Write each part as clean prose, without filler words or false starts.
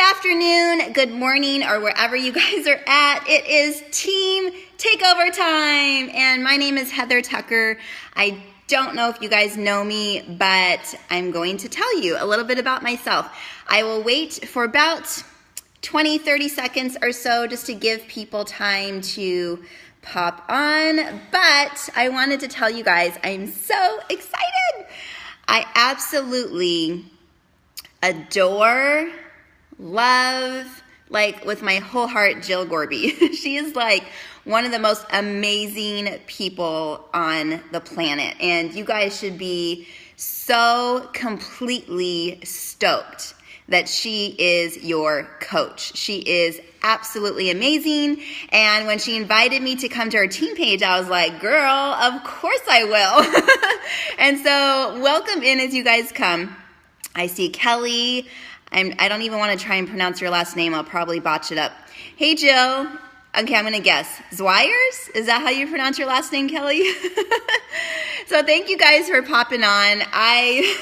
afternoon, good morning, or wherever you guys are at. It is team takeover time, and my name is Heather Tucker. I don't know if you guys know me, but I'm going to tell you a little bit about myself. I will wait for about 20-30 seconds or so just to give people time to pop on, but I wanted to tell you guys I'm so excited. I absolutely adore, love, like with my whole heart, Jill Gorby. She is like one of the most amazing people on the planet, and you guys should be so completely stoked that she is your coach. She is absolutely amazing, and when she invited me to come to her team page, I was like, girl, of course I will. And so welcome in as you guys come. I see Kelly. I don't even want to try and pronounce your last name. I'll probably botch it up. Hey, Jill. Okay, I'm going to guess. Zwires? Is that how you pronounce your last name, Kelly? So thank you guys for popping on. I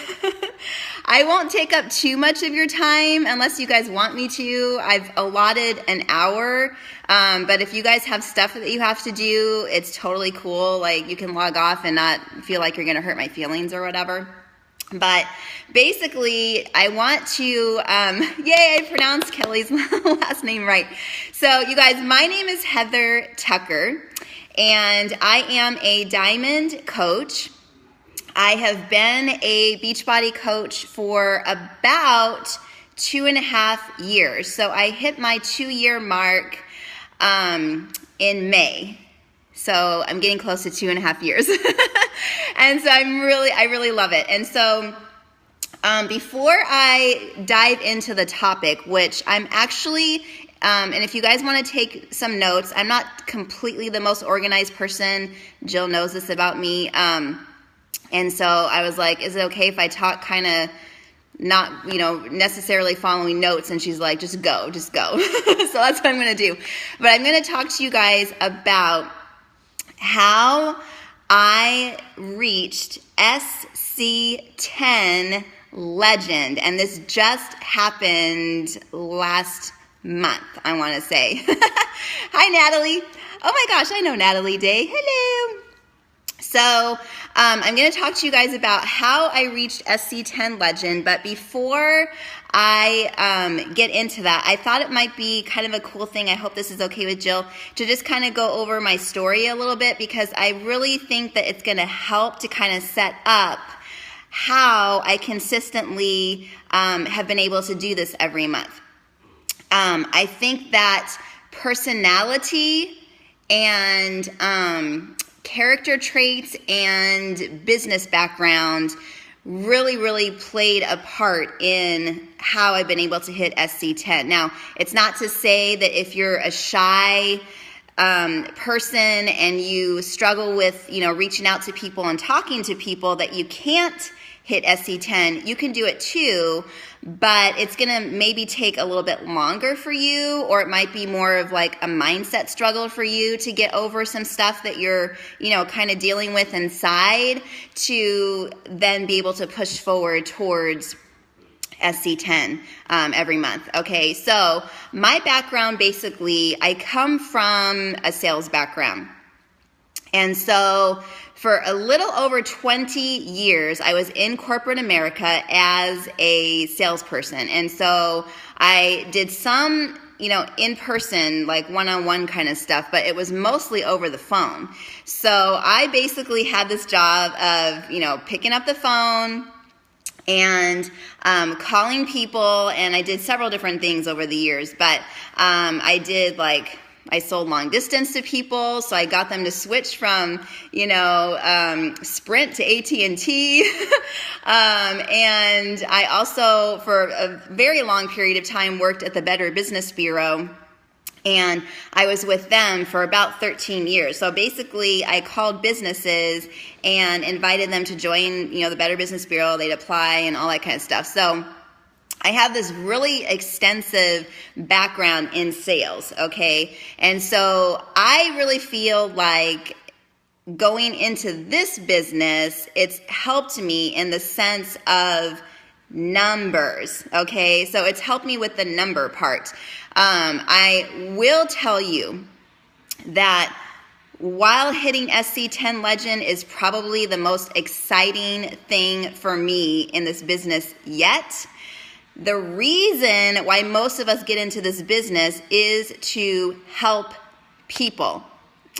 won't take up too much of your time unless you guys want me to. I've allotted an hour, but if you guys have stuff that you have to do, it's totally cool. Like, you can log off and not feel like you're going to hurt my feelings or whatever. But basically, I want to, yay, I pronounced Kelly's last name right. So you guys, my name is Heather Tucker, and I am a diamond coach. I have been a Beachbody coach for about 2.5 years. So I hit my 2-year mark in May. So I'm getting close to 2.5 years. And so I really love it. And so before I dive into the topic, which I'm actually, and if you guys want to take some notes, I'm not completely the most organized person. Jill knows this about me. And so I was like, is it okay if I talk kind of not, necessarily following notes? And she's like, just go. So that's what I'm going to do. But I'm going to talk to you guys about how I reached SC10 Legend. And this just happened last month, I want to say. Hi, Natalie. Oh my gosh, I know Natalie Day. Hello. So I'm going to talk to you guys about how I reached SC10 Legend, but before I get into that, I thought it might be kind of a cool thing, I hope this is okay with Jill, to just kind of go over my story a little bit, because I really think that it's going to help to kind of set up how I consistently have been able to do this every month. I think that personality and character traits and business background really played a part in how I've been able to hit SC10. Now, it's not to say that if you're a shy person and you struggle with, reaching out to people and talking to people, that you can't hit SC10. You can do it too, but it's going to maybe take a little bit longer for you, or it might be more of like a mindset struggle for you to get over some stuff that you're, kind of dealing with inside, to then be able to push forward towards SC10 every month. Okay, so my background, basically, I come from a sales background. And so for a little over 20 years, I was in corporate America as a salesperson. And so I did some, in person, like one-on-one kind of stuff, but it was mostly over the phone. So I basically had this job of, picking up the phone and calling people, and I did several different things over the years, but I sold long distance to people, so I got them to switch from, Sprint to AT&T. And I also, for a very long period of time, worked at the Better Business Bureau, and I was with them for about 13 years. So basically, I called businesses and invited them to join, the Better Business Bureau. They'd apply and all that kind of stuff. So I have this really extensive background in sales, okay? And so I really feel like going into this business, it's helped me in the sense of numbers, okay? So it's helped me with the number part. I will tell you that while hitting SC10 Legend is probably the most exciting thing for me in this business yet, the reason why most of us get into this business is to help people,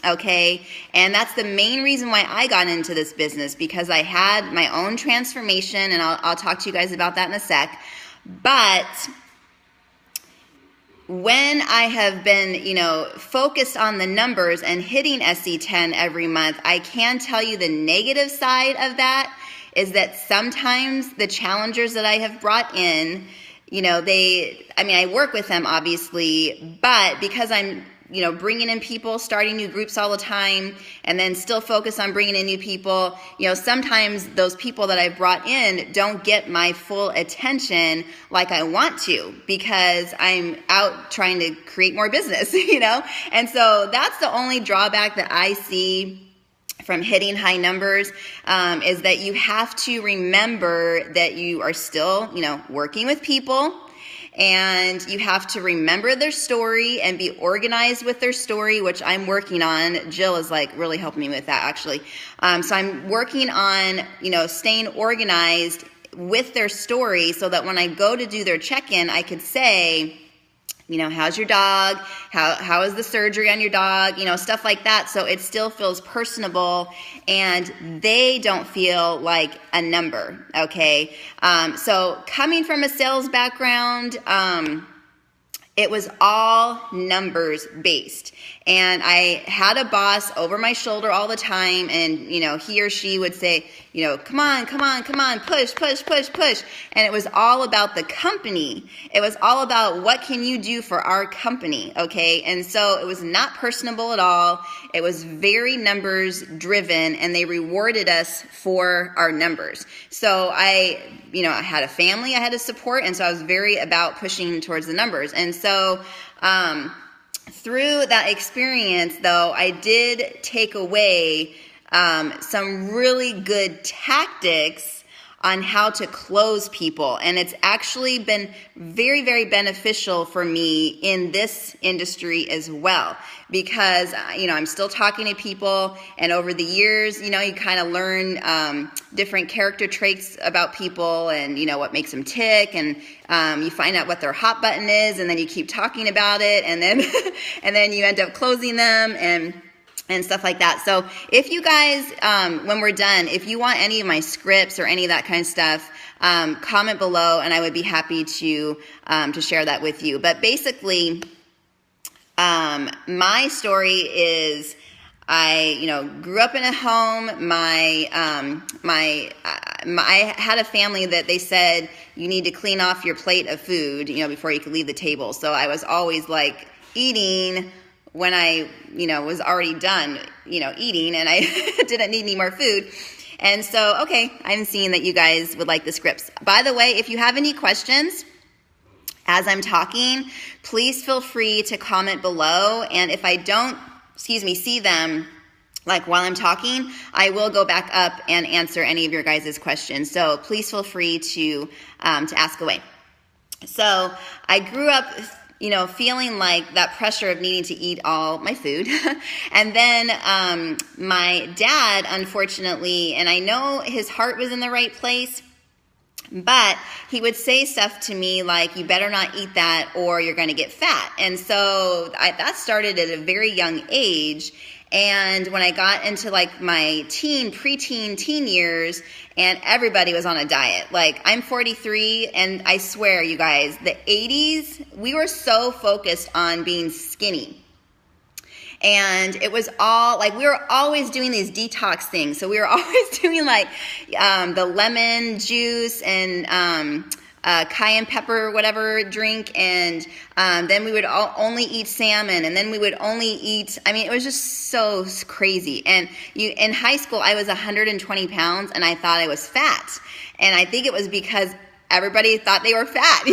okay? And that's the main reason why I got into this business, because I had my own transformation, and I'll talk to you guys about that in a sec. But when I have been, focused on the numbers and hitting SC10 every month, I can tell you the negative side of that is that sometimes the challengers that I have brought in, I work with them obviously, but because I'm, bringing in people, starting new groups all the time, and then still focus on bringing in new people, sometimes those people that I've brought in don't get my full attention like I want to, because I'm out trying to create more business, And so that's the only drawback that I see from hitting high numbers, is that you have to remember that you are still, working with people. And you have to remember their story and be organized with their story, which I'm working on. Jill is really helping me with that, actually. So I'm working on, staying organized with their story so that when I go to do their check-in, I could say, how's your dog? How is the surgery on your dog? Stuff like that. So it still feels personable and they don't feel like a number. Okay. So coming from a sales background, it was all numbers based. And I had a boss over my shoulder all the time, and, he or she would say, come on, push. And it was all about the company. It was all about what can you do for our company, okay? And so it was not personable at all. It was very numbers driven, and they rewarded us for our numbers. So I had a family I had to support, and so I was very about pushing towards the numbers. And so through that experience, though, I did take away some really good tactics on how to close people. And it's actually been very, very beneficial for me in this industry as well, because, I'm still talking to people, and over the years, you kind of learn different character traits about people and, what makes them tick, and you find out what their hot button is, and then you keep talking about it, and then, and then you end up closing them, and stuff like that. So if you guys, when we're done, if you want any of my scripts or any of that kind of stuff, comment below, and I would be happy to share that with you. But basically, my story is, I, grew up in a home. I had a family that they said you need to clean off your plate of food, before you could leave the table. So I was always eating when I, was already done, eating, and I didn't need any more food. And so, okay, I'm seeing that you guys would like the scripts. By the way, if you have any questions as I'm talking, please feel free to comment below. And if I don't, see them while I'm talking, I will go back up and answer any of your guys' questions. So please feel free to ask away. So I grew up feeling like that pressure of needing to eat all my food. And then my dad, unfortunately, and I know his heart was in the right place, but he would say stuff to me like, you better not eat that or you're going to get fat. And so that started at a very young age. And when I got into my preteen, teen years, and everybody was on a diet. I'm 43, and I swear, you guys, the 80s, we were so focused on being skinny. And it was all, we were always doing these detox things. So we were always doing the lemon juice and cayenne pepper, whatever drink, and then we would only eat salmon, and then we would only eat, it was just so crazy. And in high school, I was 120 pounds, and I thought I was fat. And I think it was because everybody thought they were fat,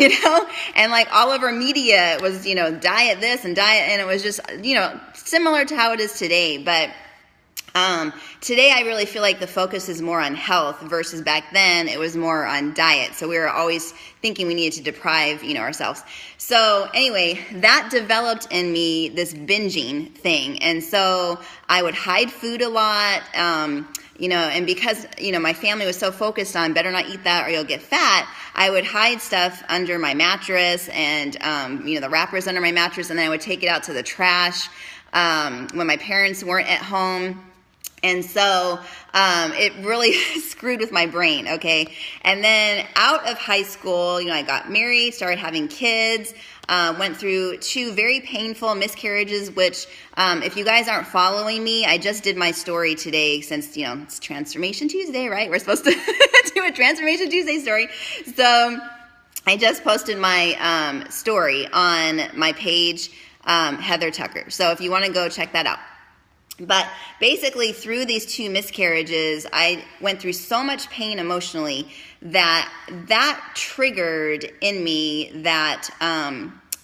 and all over media was, diet this and diet, and it was just, similar to how it is today. But Today I really feel like the focus is more on health versus back then it was more on diet. So we were always thinking we needed to deprive, ourselves. So anyway, that developed in me this binging thing. And so I would hide food a lot, and because, my family was so focused on better not eat that or you'll get fat, I would hide stuff under my mattress and, the wrappers under my mattress, and then I would take it out to the trash when my parents weren't at home. And so it really screwed with my brain, okay? And then out of high school, I got married, started having kids, went through 2 very painful miscarriages, which if you guys aren't following me, I just did my story today since, it's Transformation Tuesday, right? We're supposed to do a Transformation Tuesday story. So I just posted my story on my page, Heather Tucker. So if you want to go check that out. But basically, through these 2 miscarriages, I went through so much pain emotionally that triggered in me that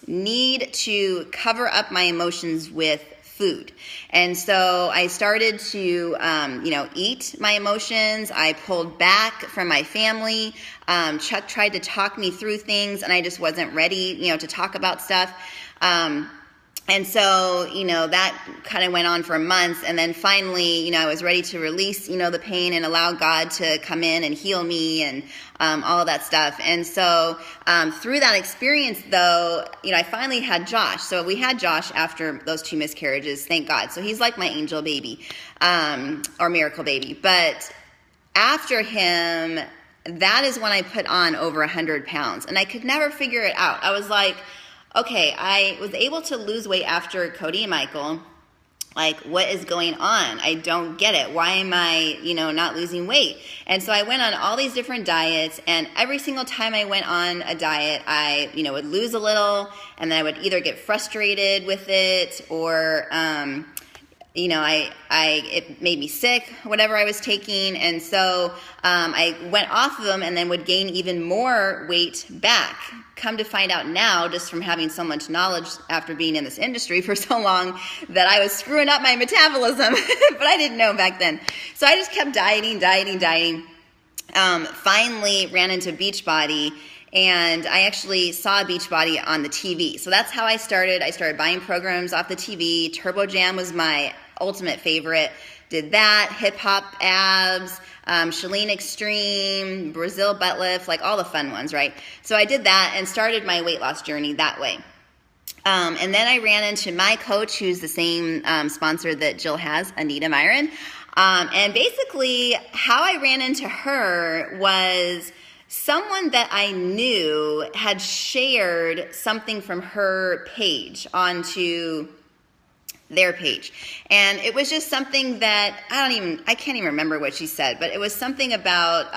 need to cover up my emotions with food. And so I started to, eat my emotions. I pulled back from my family. Chuck tried to talk me through things, and I just wasn't ready, to talk about stuff. And so, that kind of went on for months. And then finally, I was ready to release, the pain and allow God to come in and heal me and all of that stuff. And so through that experience, though, I finally had Josh. So we had Josh after those 2 miscarriages, thank God. So he's like my angel baby or miracle baby. But after him, that is when I put on over 100 pounds. And I could never figure it out. I was like, okay, I was able to lose weight after Cody and Michael. Like, what is going on? I don't get it. Why am I, not losing weight? And so I went on all these different diets, and every single time I went on a diet, I, would lose a little, and then I would either get frustrated with it or, it made me sick, whatever I was taking. And so I went off of them and then would gain even more weight back. Come to find out now, just from having so much knowledge after being in this industry for so long, that I was screwing up my metabolism, but I didn't know back then. So I just kept dieting. Finally ran into Beachbody, and I actually saw Beachbody on the TV. So that's how I started. I started buying programs off the TV. Turbo Jam was my ultimate favorite. Did that, hip hop abs, Chalene Extreme, Brazil butt lift, like all the fun ones, right? So I did that and started my weight loss journey that way. And then I ran into my coach, who's the same sponsor that Jill has, Anita Myron. And basically how I ran into her was someone that I knew had shared something from her page onto their page. And it was just something that I can't even remember what she said, but it was something about,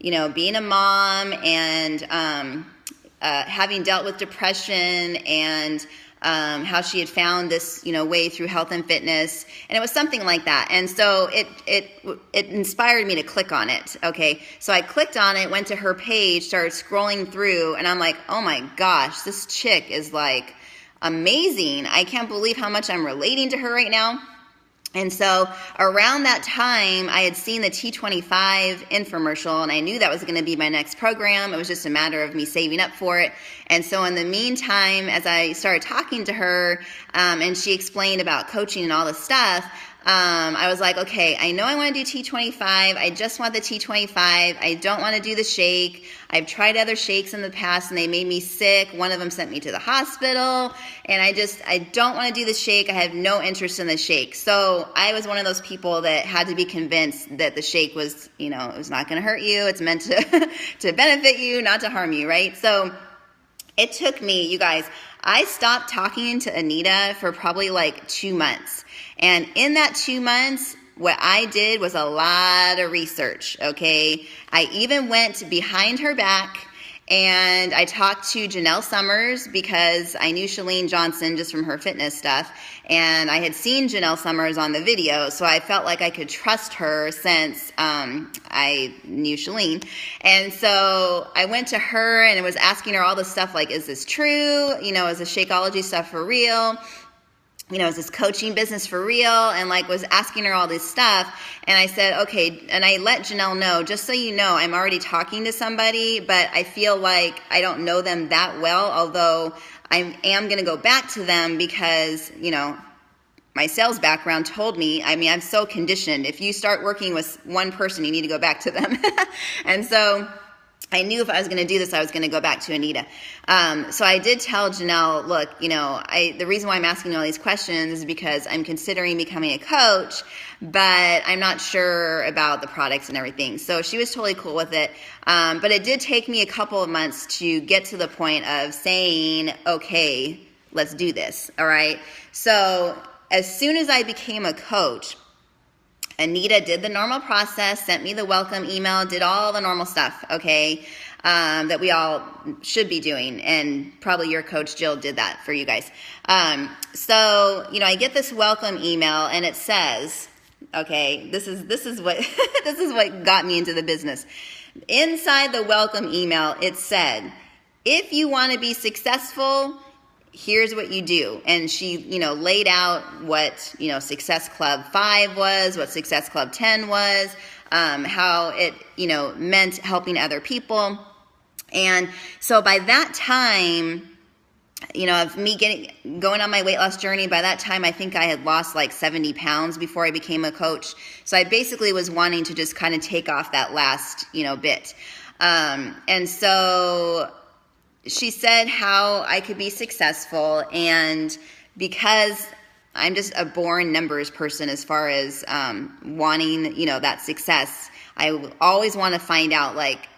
being a mom and having dealt with depression and how she had found this, way through health and fitness. And it was something like that. And so it inspired me to click on it. Okay. So I clicked on it, went to her page, started scrolling through, and I'm like, oh my gosh, this chick is like amazing. I can't believe how much I'm relating to her right now. And so around that time, I had seen the T25 infomercial, and I knew that was going to be my next program. It was just a matter of me saving up for it. And so in the meantime, as I started talking to her, and she explained about coaching and all this stuff, I was like, okay, I know I want to do T25. I just want the T25. I don't want to do the shake. I've tried other shakes in the past and they made me sick. One of them sent me to the hospital, and I don't want to do the shake. I have no interest in the shake. So I was one of those people that had to be convinced that the shake was, it was not going to hurt you. It's meant to, to benefit you, not to harm you, right? So it took me, you guys, I stopped talking to Anita for probably like 2 months. And in that 2 months, what I did was a lot of research, okay? I even went behind her back and I talked to Janelle Summers because I knew Chalene Johnson just from her fitness stuff. And I had seen Janelle Summers on the video, so I felt like I could trust her since I knew Chalene. And so I went to her and was asking her all this stuff like, is this true? Is the Shakeology stuff for real? is this coaching business for real? And like was asking her all this stuff. And I said, okay. And I let Janelle know, just so you know, I'm already talking to somebody, but I feel like I don't know them that well, although I am going to go back to them because, my sales background told me, I'm so conditioned. If you start working with one person, you need to go back to them. And so I knew if I was going to do this, I was going to go back to Anita. So I did tell Janelle, look, the reason why I'm asking you all these questions is because I'm considering becoming a coach, but I'm not sure about the products and everything. So she was totally cool with it. But it did take me a couple of months to get to the point of saying, okay, let's do this. All right. So as soon as I became a coach, Anita did the normal process, sent me the welcome email, did all the normal stuff, okay, that we all should be doing. And probably your coach, Jill, did that for you guys. So, I get this welcome email and it says, okay, this is what, this is what got me into the business. Inside the welcome email, it said, if you want to be successful, here's what you do. And she, laid out what, Success Club 5 was, what Success Club 10 was, how it, meant helping other people. And so by that time, of me going on my weight loss journey, by that time, I think I had lost like 70 pounds before I became a coach. So I basically was wanting to just kind of take off that last, bit. And so she said how I could be successful, and because I'm just a born numbers person as far as wanting, that success, I always want to find out, like,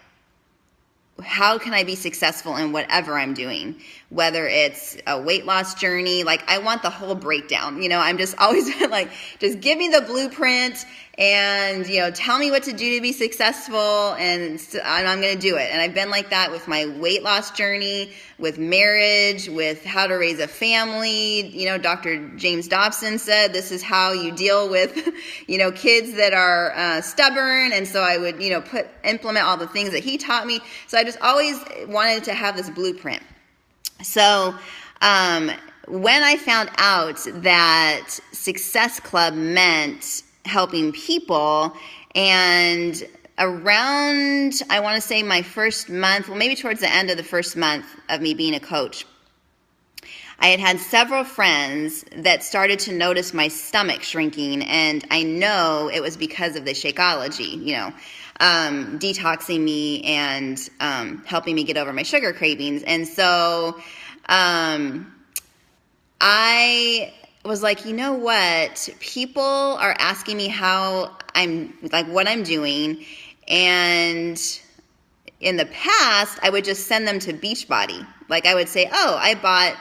how can I be successful in whatever I'm doing, whether it's a weight loss journey. Like, I want the whole breakdown. I'm just always like, just give me the blueprint and, tell me what to do to be successful, and I'm going to do it. And I've been like that with my weight loss journey, with marriage, with how to raise a family. Dr. James Dobson said this is how you deal with, kids that are stubborn. And so I would, implement all the things that he taught me. So I just always wanted to have this blueprint. So when I found out that Success Club meant helping people, and around, I want to say my first month, well, maybe towards the end of the first month of me being a coach, I had several friends that started to notice my stomach shrinking, and I know it was because of the Shakeology, detoxing me and helping me get over my sugar cravings. And so I was like, you know what? People are asking me how I'm, like, what I'm doing. And in the past, I would just send them to Beachbody. Like, I would say, oh, I bought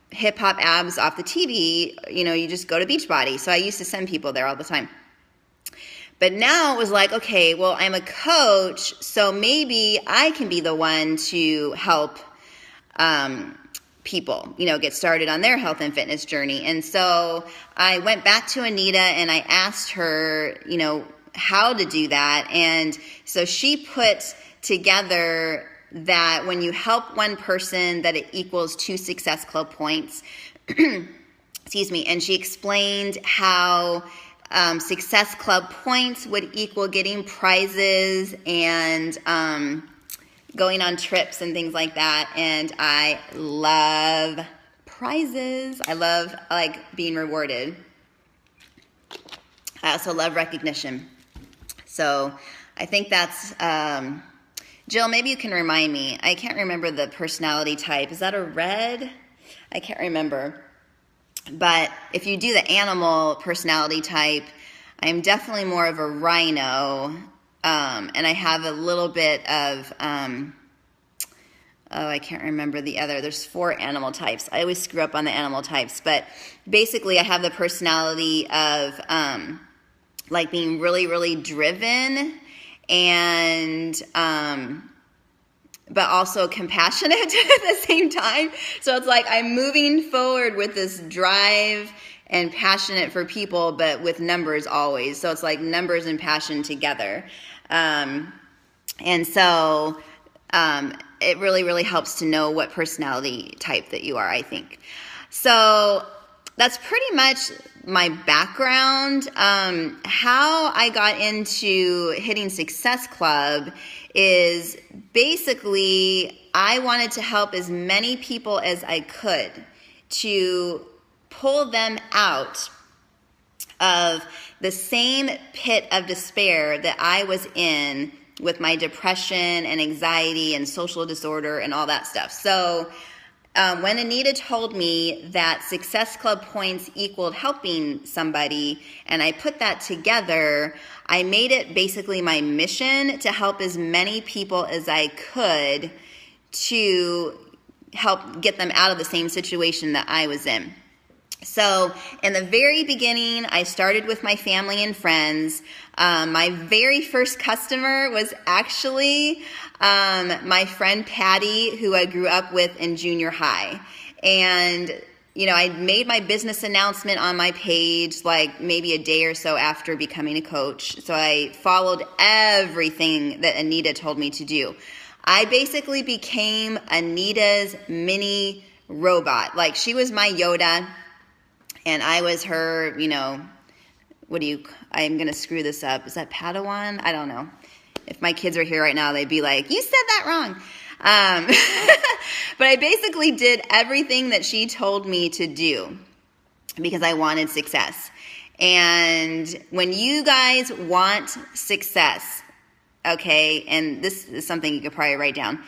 Hip Hop Abs off the TV. You just go to Beachbody. So I used to send people there all the time. But now it was like, okay, well, I'm a coach, so maybe I can be the one to help people, get started on their health and fitness journey. And so I went back to Anita and I asked her, how to do that. And so she put together that when you help one person, that it equals 2 Success Club points. Excuse me. And she explained how Success Club points would equal getting prizes and going on trips and things like that. And I love prizes. I love, being rewarded. I also love recognition. So I think that's, Jill, maybe you can remind me. I can't remember the personality type. Is that a red? I can't remember. But if you do the animal personality type, I'm definitely more of a rhino. And I have a little bit of, I can't remember the other. There's 4 animal types. I always screw up on the animal types. But basically, I have the personality of, being really, really driven and, but also compassionate at the same time. So it's like I'm moving forward with this drive and passionate for people, but with numbers always. So it's like numbers and passion together. And so it really, really helps to know what personality type that you are, I think. So that's pretty much my background. How I got into Hitting Success Club is basically I wanted to help as many people as I could to pull them out of the same pit of despair that I was in with my depression and anxiety and social disorder and all that stuff. So when Anita told me that Success Club points equaled helping somebody, and I put that together, I made it basically my mission to help as many people as I could to help get them out of the same situation that I was in. So in the very beginning, I started with my family and friends. My very first customer was actually my friend Patty, who I grew up with in junior high. And, you know, I made my business announcement on my page like maybe a day or so after becoming a coach. So I followed everything that Anita told me to do. I basically became Anita's mini robot. Like, she was my Yoda. And I was her, you know, I'm going to screw this up. Is that Padawan? I don't know. If my kids were here right now, they'd be like, you said that wrong. But I basically did everything that she told me to do because I wanted success. And when you guys want success, okay, and this is something you could probably write down.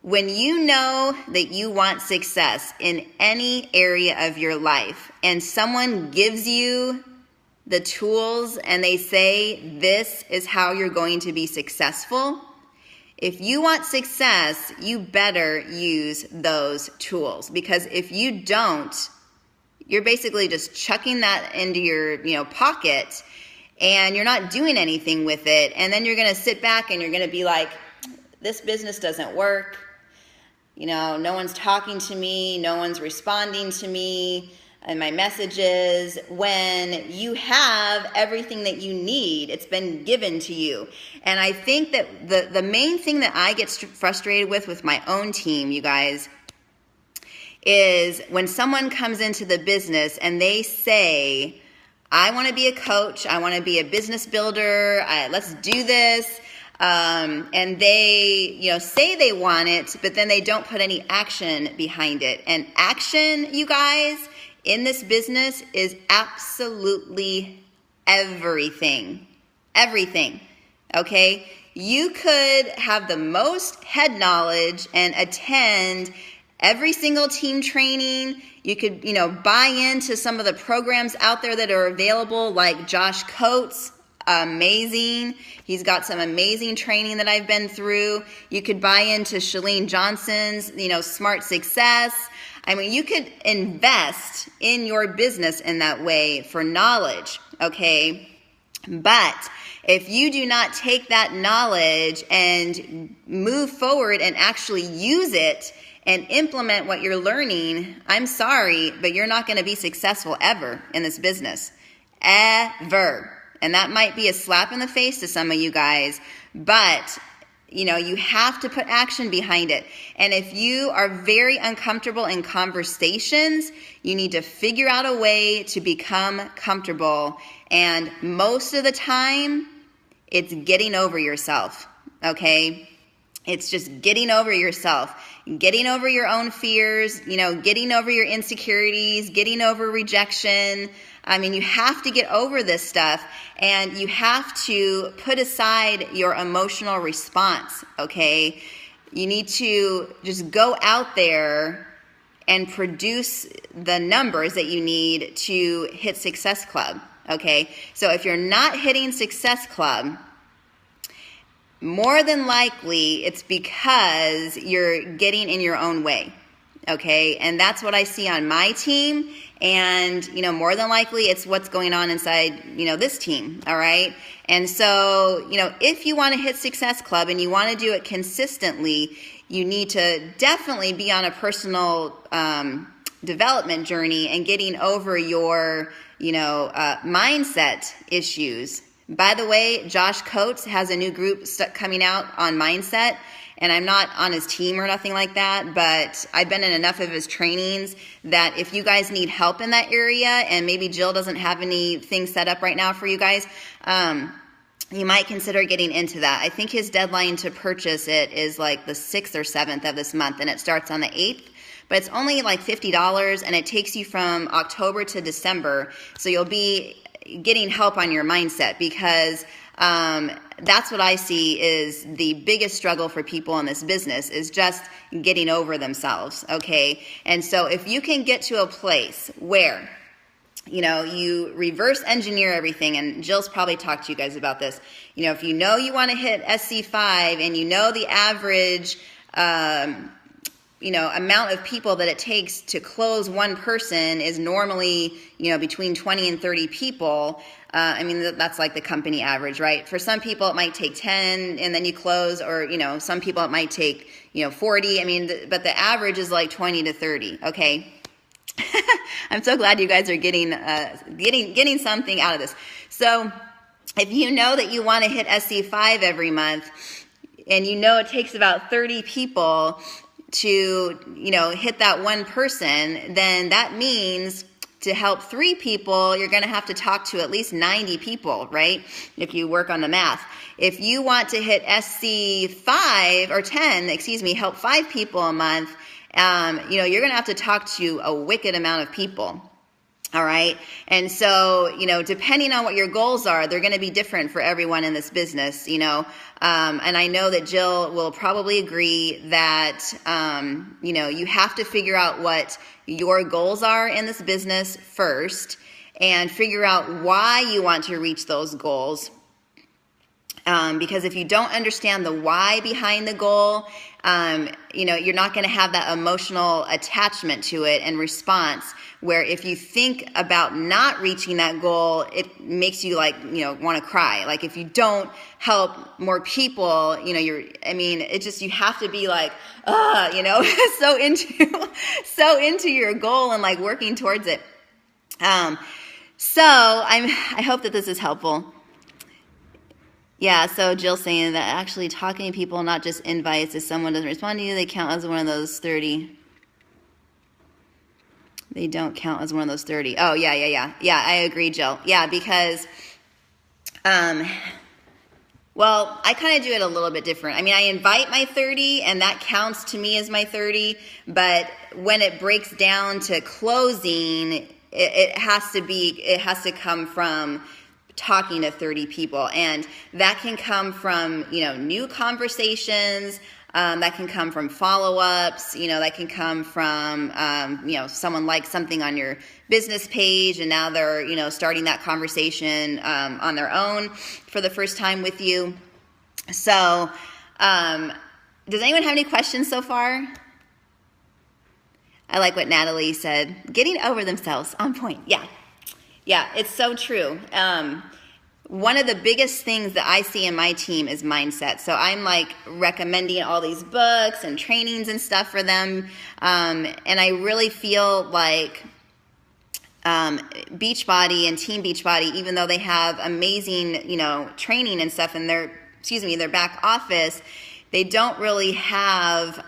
When you know that you want success in any area of your life and someone gives you the tools and they say, this is how you're going to be successful, if you want success, you better use those tools. Because if you don't, you're basically just chucking that into your, pocket and you're not doing anything with it. And then you're going to sit back and you're going to be like, this business doesn't work. No one's talking to me, no one's responding to me and my messages, when you have everything that you need. It's been given to you. And I think that the main thing that I get frustrated with my own team, you guys, is when someone comes into the business and they say, I want to be a coach, I want to be a business builder, let's do this. And they, say they want it, but then they don't put any action behind it. And action, you guys, in this business is absolutely everything. Everything. Okay? You could have the most head knowledge and attend every single team training. You could, buy into some of the programs out there that are available, like Josh Coates. Amazing. He's got some amazing training that I've been through. You could buy into Chalene Johnson's, Smart Success. I mean, you could invest in your business in that way for knowledge, okay? But if you do not take that knowledge and move forward and actually use it and implement what you're learning, I'm sorry, but you're not going to be successful ever in this business. Ever. And that might be a slap in the face to some of you guys, but you have to put action behind it. And if you are very uncomfortable in conversations, you need to figure out a way to become comfortable. And most of the time, it's getting over yourself, okay? It's just getting over yourself, getting over your own fears, getting over your insecurities, getting over rejection. I mean, you have to get over this stuff, and you have to put aside your emotional response, okay? You need to just go out there and produce the numbers that you need to hit Success Club, okay? So if you're not hitting Success Club, more than likely it's because you're getting in your own way, okay? And that's what I see on my team. And, more than likely it's what's going on inside, this team, all right? And so, if you want to hit Success Club and you want to do it consistently, you need to definitely be on a personal development journey and getting over your, mindset issues. By the way, Josh Coates has a new group coming out on mindset. And I'm not on his team or nothing like that, but I've been in enough of his trainings that if you guys need help in that area, and maybe Jill doesn't have anything set up right now for you guys, you might consider getting into that. I think his deadline to purchase it is like the 6th or 7th of this month, and it starts on the 8th. But it's only like $50, and it takes you from October to December. So you'll be getting help on your mindset, because that's what I see is the biggest struggle for people in this business, is just getting over themselves, okay? And so if you can get to a place where, you reverse engineer everything, and Jill's probably talked to you guys about this. If you know you want to hit SC5, and the average amount of people that it takes to close one person is normally, between 20 and 30 people. That's like the company average, right? For some people, it might take 10 and then you close, or, some people it might take, 40. But the average is like 20 to 30. Okay. I'm so glad you guys are getting something out of this. So if you know that you want to hit SC5 every month, and it takes about 30 people to, hit that one person, then that means to help 3 people, you're going to have to talk to at least 90 people, right? If you work on the math. If you want to hit SC5 or 10, help 5 people a month, you're going to have to talk to a wicked amount of people. All right. And so, depending on what your goals are, they're going to be different for everyone in this business, and I know that Jill will probably agree that, you have to figure out what your goals are in this business first, and figure out why you want to reach those goals. Because if you don't understand the why behind the goal, you're not going to have that emotional attachment to it and response, where if you think about not reaching that goal, it makes you want to cry. Like if you don't help more people, you have to be like, so into your goal and like working towards it. So I hope that this is helpful. Yeah, so Jill's saying that actually talking to people, not just invites, if someone doesn't respond to you, they count as one of those 30. They don't count as one of those 30. Oh, yeah. Yeah, I agree, Jill. Yeah, because, I kind of do it a little bit different. I invite my 30, and that counts to me as my 30, but when it breaks down to closing, it has to come from talking to 30 people, and that can come from new conversations, that can come from follow-ups, that can come from someone likes something on your business page, and now they're starting that conversation on their own for the first time with you. So does anyone have any questions so far? I like what Natalie said, getting over themselves, on point. Yeah, it's so true. One of the biggest things that I see in my team is mindset. So I'm like recommending all these books and trainings and stuff for them. And I really feel like Beachbody and Team Beachbody, even though they have amazing, training and stuff in their back office, they don't really have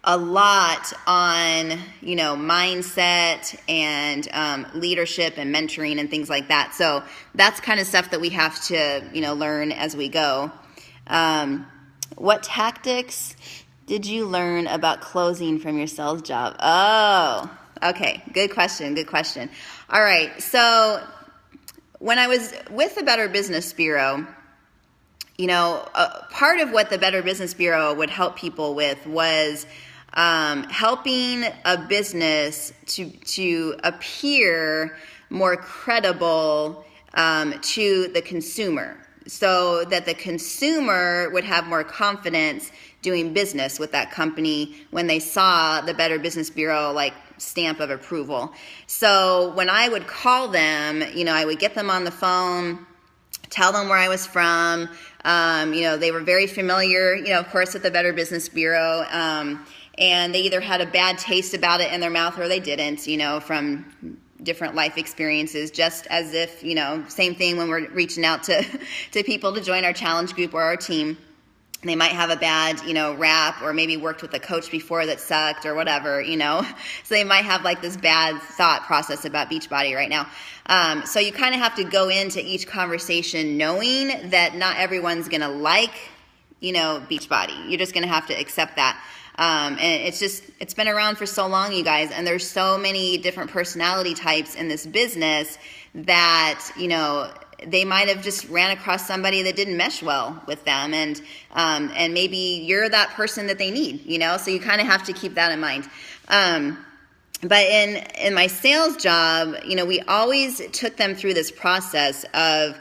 a lot on, mindset and leadership and mentoring and things like that. So that's kind of stuff that we have to, learn as we go. What tactics did you learn about closing from your sales job? Oh, okay. Good question. All right. So when I was with the Better Business Bureau, part of what the Better Business Bureau would help people with was helping a business to appear more credible to the consumer, so that the consumer would have more confidence doing business with that company when they saw the Better Business Bureau stamp of approval. So when I would call them, I would get them on the phone, tell them where I was from. They were very familiar, of course, with the Better Business Bureau. And they either had a bad taste about it in their mouth or they didn't, from different life experiences, just as if, same thing when we're reaching out to people to join our challenge group or our team. They might have a bad, rap, or maybe worked with a coach before that sucked or whatever, So they might have like this bad thought process about Beachbody right now. So you kind of have to go into each conversation knowing that not everyone's going to like, Beachbody. You're just going to have to accept that. And it's been around for so long, you guys, and there's so many different personality types in this business that, they might have just ran across somebody that didn't mesh well with them, and maybe you're that person that they need, so you kind of have to keep that in mind. But in my sales job, we always took them through this process of,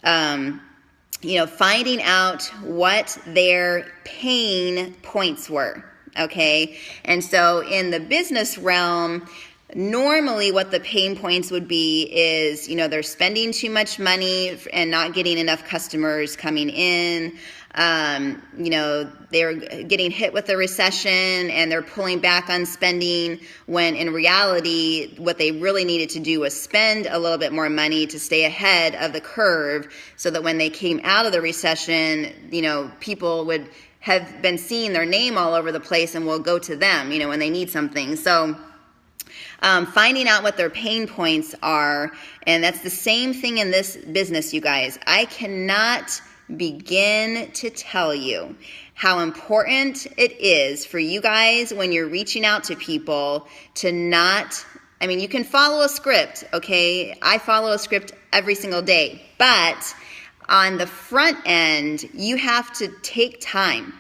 finding out what their pain points were, okay? And so in the business realm, normally what the pain points would be is, they're spending too much money and not getting enough customers coming in. They're getting hit with a recession and they're pulling back on spending, when in reality, what they really needed to do was spend a little bit more money to stay ahead of the curve, so that when they came out of the recession, people would have been seeing their name all over the place and will go to them, when they need something. So finding out what their pain points are, and that's the same thing in this business, you guys. I cannot begin to tell you how important it is for you guys when you're reaching out to people to not, you can follow a script, okay? I follow a script every single day, but on the front end, you have to take time.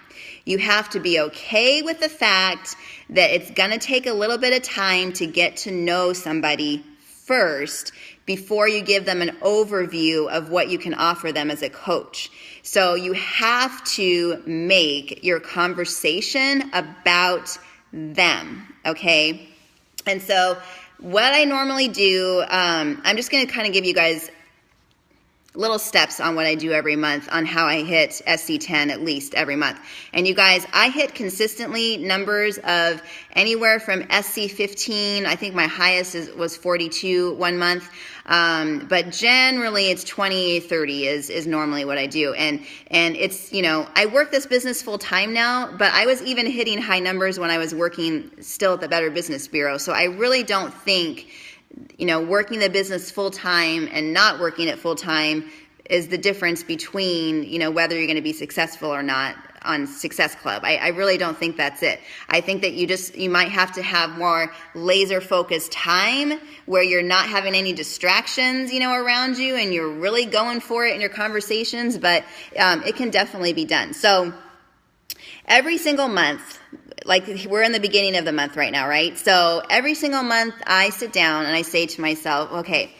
You have to be okay with the fact that it's going to take a little bit of time to get to know somebody first before you give them an overview of what you can offer them as a coach. So you have to make your conversation about them, okay? And so what I normally do, I'm just going to kind of give you guys little steps on what I do every month on how I hit SC10 at least every month. And you guys, I hit consistently numbers of anywhere from SC15. I think my highest was 42 one month. But generally it's 20, 30 is normally what I do. And it's, I work this business full time now, but I was even hitting high numbers when I was working still at the Better Business Bureau. So I really don't think working the business full time and not working it full time is the difference between, whether you're going to be successful or not on Success Club. I really don't think that's it. I think that you might have to have more laser focused time where you're not having any distractions, around you, and you're really going for it in your conversations, but it can definitely be done. So every single month, like we're in the beginning of the month right now, right? So every single month I sit down and I say to myself, okay,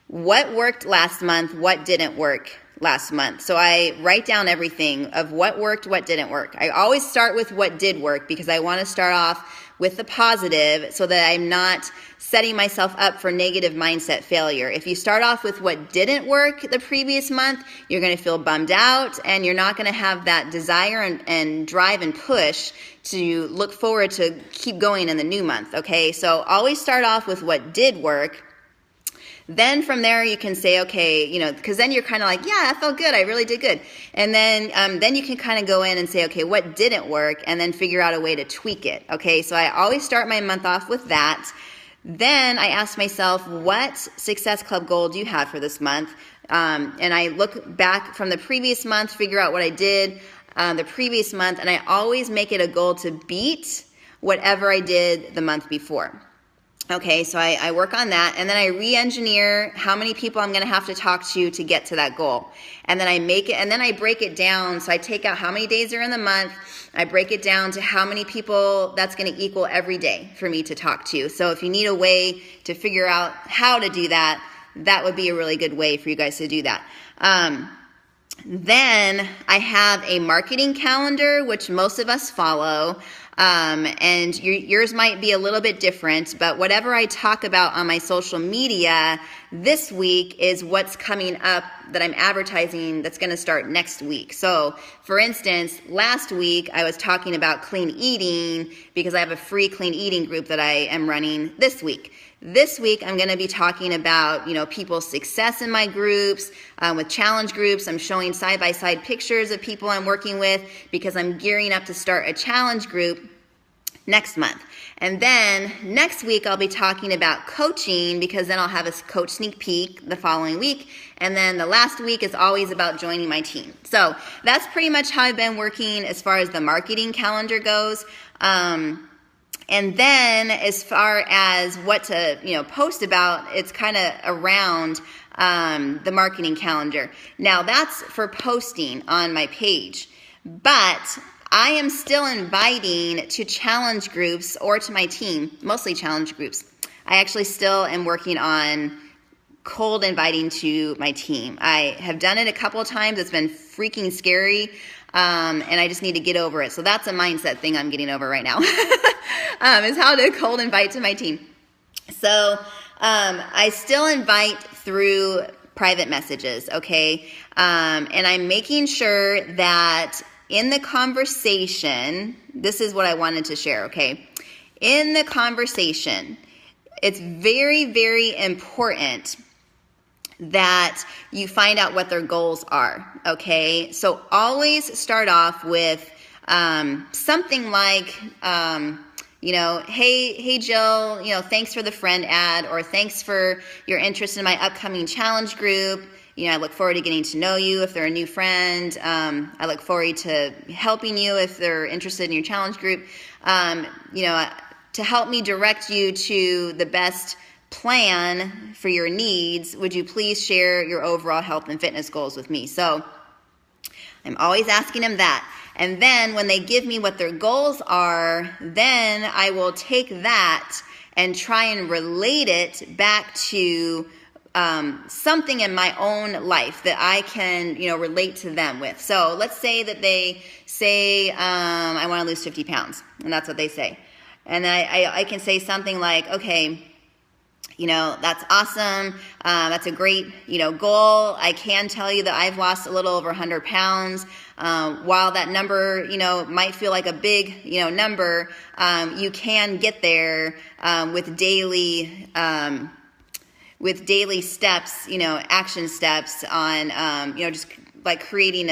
what worked last month? What didn't work last month? So I write down everything of what worked, what didn't work. I always start with what did work because I want to start off with the positive so that I'm not setting myself up for negative mindset failure. If you start off with what didn't work the previous month, you're going to feel bummed out and you're not going to have that desire and drive and push to look forward to keep going in the new month, okay? So always start off with what did work. Then from there you can say, okay, because then you're kind of like, yeah, I felt good. I really did good. And then you can kind of go in and say, okay, what didn't work? And then figure out a way to tweak it. Okay, so I always start my month off with that. Then I ask myself, what Success Club goal do you have for this month? And I look back from the previous month, figure out what I did the previous month, and I always make it a goal to beat whatever I did the month before. Okay, so I work on that, and then I re-engineer how many people I'm going to have to talk to get to that goal. And then I make it, and then I break it down. So I take out how many days are in the month. I break it down to how many people that's going to equal every day for me to talk to. So if you need a way to figure out how to do that, that would be a really good way for you guys to do that. Then I have a marketing calendar, which most of us follow. And yours might be a little bit different, but whatever I talk about on my social media, this week is what's coming up that I'm advertising that's going to start next week. So, for instance, last week I was talking about clean eating because I have a free clean eating group that I am running this week. This week, I'm going to be talking about, people's success in my groups, with challenge groups. I'm showing side-by-side pictures of people I'm working with because I'm gearing up to start a challenge group next month. And then next week, I'll be talking about coaching because then I'll have a coach sneak peek the following week. And then the last week is always about joining my team. So that's pretty much how I've been working as far as the marketing calendar goes. And then as far as what to, post about, it's kind of around the marketing calendar. Now, that's for posting on my page. But I am still inviting to challenge groups or to my team, mostly challenge groups. I actually still am working on cold inviting to my team. I have done it a couple of times. It's been freaking scary. And I just need to get over it. So that's a mindset thing I'm getting over right now, is how to cold invite to my team. So I still invite through private messages, okay? And I'm making sure that in the conversation, this is what I wanted to share, okay? In the conversation, it's very, very important that you find out what their goals are, okay? So always start off with something like, hey Jill, thanks for the friend ad, or thanks for your interest in my upcoming challenge group. I look forward to getting to know you if they're a new friend. I look forward to helping you if they're interested in your challenge group. To help me direct you to the best plan for your needs, would you please share your overall health and fitness goals with me? So I'm always asking them that. And then when they give me what their goals are, then I will take that and try and relate it back to something in my own life that I can, relate to them with. So let's say that they say, I want to lose 50 pounds, and that's what they say. And then I can say something like, okay, that's awesome. That's a great, goal. I can tell you that I've lost a little over 100 pounds. While that number, might feel like a big, number, you can get there with daily steps, action steps on, just like creating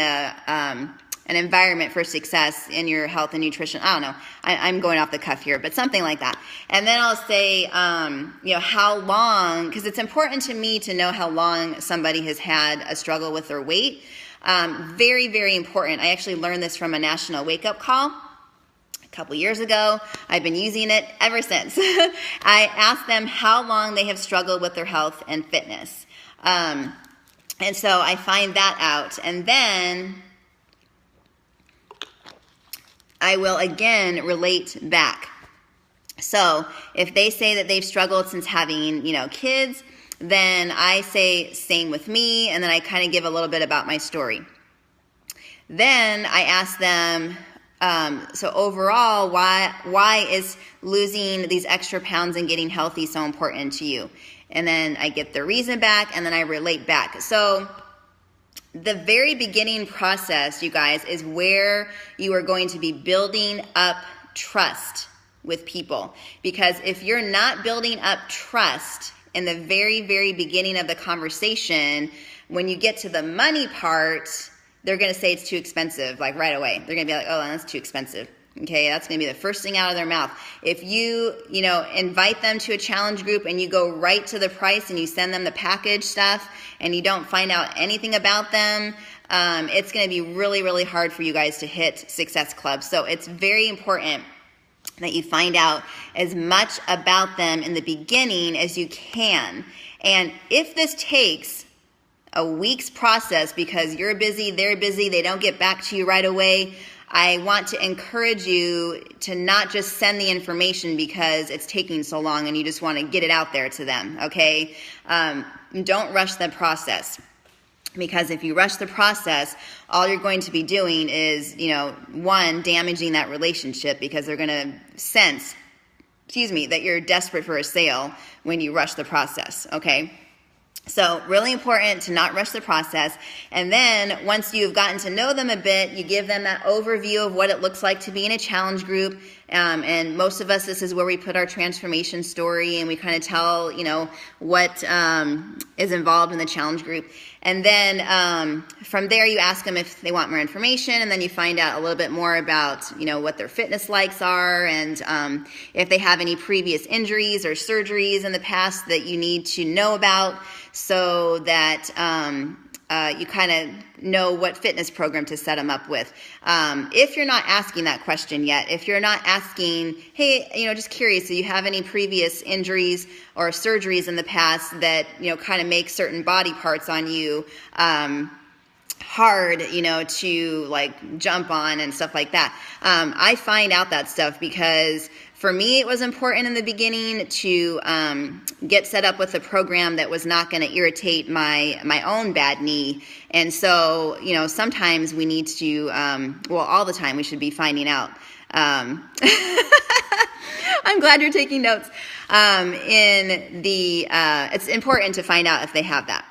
an environment for success in your health and nutrition. I don't know. I'm going off the cuff here, but something like that. And then I'll say, how long, because it's important to me to know how long somebody has had a struggle with their weight. Very, very important. I actually learned this from a national wake-up call a couple years ago. I've been using it ever since. I asked them how long they have struggled with their health and fitness. And so I find that out. And then I will again relate back. So if they say that they've struggled since having, kids, then I say same with me, and then I kind of give a little bit about my story. Then I ask them, so overall, why is losing these extra pounds and getting healthy so important to you? And then I get the reason back, and then I relate back. So the very beginning process, you guys, is where you are going to be building up trust with people. Because if you're not building up trust in the very, very beginning of the conversation, when you get to the money part, they're going to say it's too expensive, like right away. They're going to be like, oh, that's too expensive. Okay, that's going to be the first thing out of their mouth. If you, invite them to a challenge group and you go right to the price and you send them the package stuff and you don't find out anything about them, it's going to be really, really hard for you guys to hit Success Club. So it's very important that you find out as much about them in the beginning as you can. And if this takes a week's process because you're busy, they're busy, they don't get back to you right away, I want to encourage you to not just send the information because it's taking so long and you just want to get it out there to them, okay? Don't rush the process, because if you rush the process, all you're going to be doing is, one, damaging that relationship because they're going to sense, that you're desperate for a sale when you rush the process, okay? So really important to not rush the process. And then once you've gotten to know them a bit, you give them that overview of what it looks like to be in a challenge group. And most of us, this is where we put our transformation story and we kind of tell, what is involved in the challenge group. And then from there, you ask them if they want more information, and then you find out a little bit more about, what their fitness likes are, and if they have any previous injuries or surgeries in the past that you need to know about, so that you kind of know what fitness program to set them up with. If you're not asking that question yet, if you're not asking, hey, just curious, do you have any previous injuries or surgeries in the past that, kind of make certain body parts on you hard, to like jump on and stuff like that. I find out that stuff because for me, it was important in the beginning to get set up with a program that was not going to irritate my own bad knee. And so, sometimes we need to, all the time we should be finding out. I'm glad you're taking notes. It's important to find out if they have that.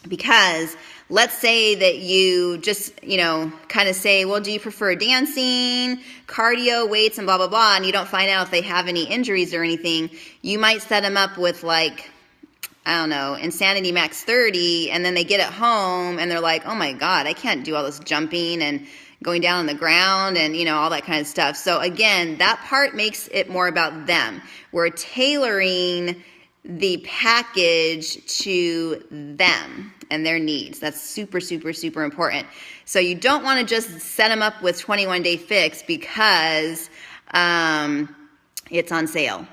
Because let's say that you just, kind of say, well, do you prefer dancing, cardio, weights, and blah, blah, blah, and you don't find out if they have any injuries or anything. You might set them up with like, I don't know, Insanity Max 30, and then they get it home and they're like, oh my God, I can't do all this jumping and going down on the ground and, all that kind of stuff. So again, that part makes it more about them. We're tailoring the package to them and their needs. That's super, super, super important. So you don't want to just set them up with 21-day fix because it's on sale.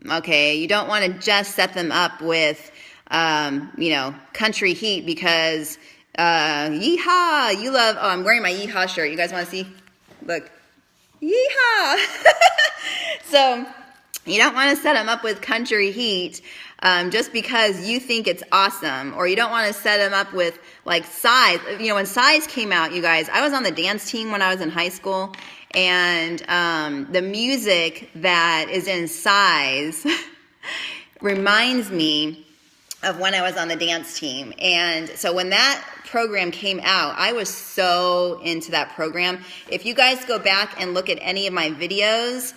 Okay, you don't want to just set them up with, country heat because yeehaw, you love, I'm wearing my yeehaw shirt. You guys want to see? Look, yeehaw. So you don't want to set them up with country heat just because you think it's awesome, or you don't want to set them up with like size. When size came out, you guys, I was on the dance team when I was in high school, and the music that is in size reminds me of when I was on the dance team. And so when that program came out, I was so into that program. If you guys go back and look at any of my videos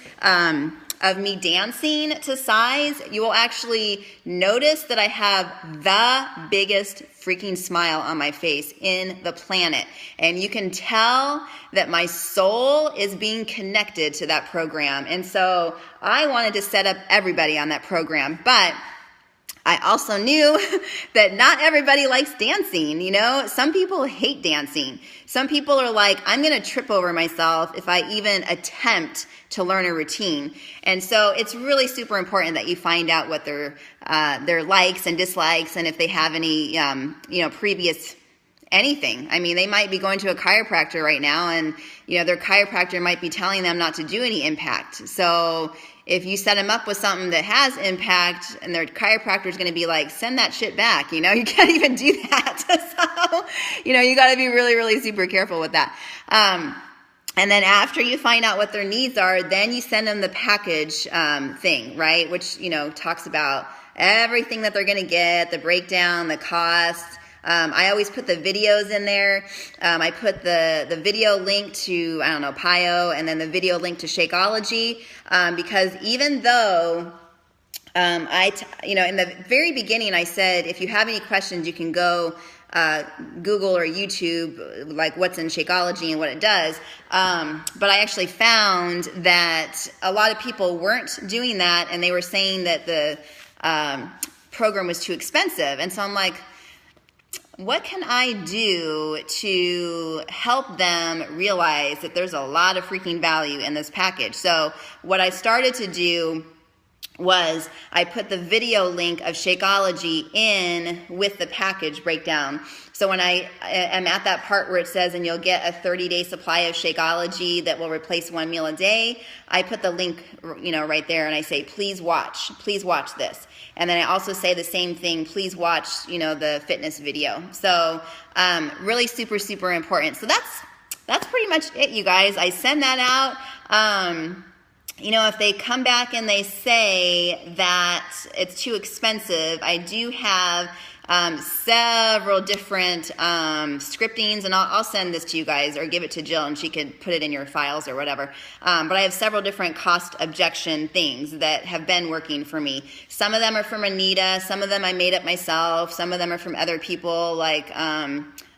of me dancing to size, you will actually notice that I have the biggest freaking smile on my face in the planet. And you can tell that my soul is being connected to that program. And so I wanted to set up everybody on that program, but I also knew that not everybody likes dancing, Some people hate dancing. Some people are like, I'm going to trip over myself if I even attempt to learn a routine. And so it's really super important that you find out what their likes and dislikes, and if they have any, previous anything. I mean, they might be going to a chiropractor right now, and, their chiropractor might be telling them not to do any impact. So if you set them up with something that has impact, and their chiropractor is going to be like, send that shit back, you can't even do that. So, you got to be really, really super careful with that. And then after you find out what their needs are, then you send them the package thing, right? Which, talks about everything that they're going to get, the breakdown, the cost. I always put the videos in there. I put the video link to, PIO, and then the video link to Shakeology, because even though in the very beginning I said, if you have any questions, you can go Google or YouTube, like what's in Shakeology and what it does. But I actually found that a lot of people weren't doing that, and they were saying that the program was too expensive. And so I'm like, what can I do to help them realize that there's a lot of freaking value in this package? So what I started to do was I put the video link of Shakeology in with the package breakdown. So when I am at that part where it says, and you'll get a 30-day supply of Shakeology that will replace one meal a day, I put the link, right there, and I say, please watch this. And then I also say the same thing, please watch, the fitness video. So really super, super important. So that's pretty much it, you guys. I send that out. If they come back and they say that it's too expensive, I do have several different scriptings, and I'll send this to you guys or give it to Jill and she could put it in your files or whatever. But I have several different cost objection things that have been working for me. Some of them are from Anita, some of them I made up myself, some of them are from other people like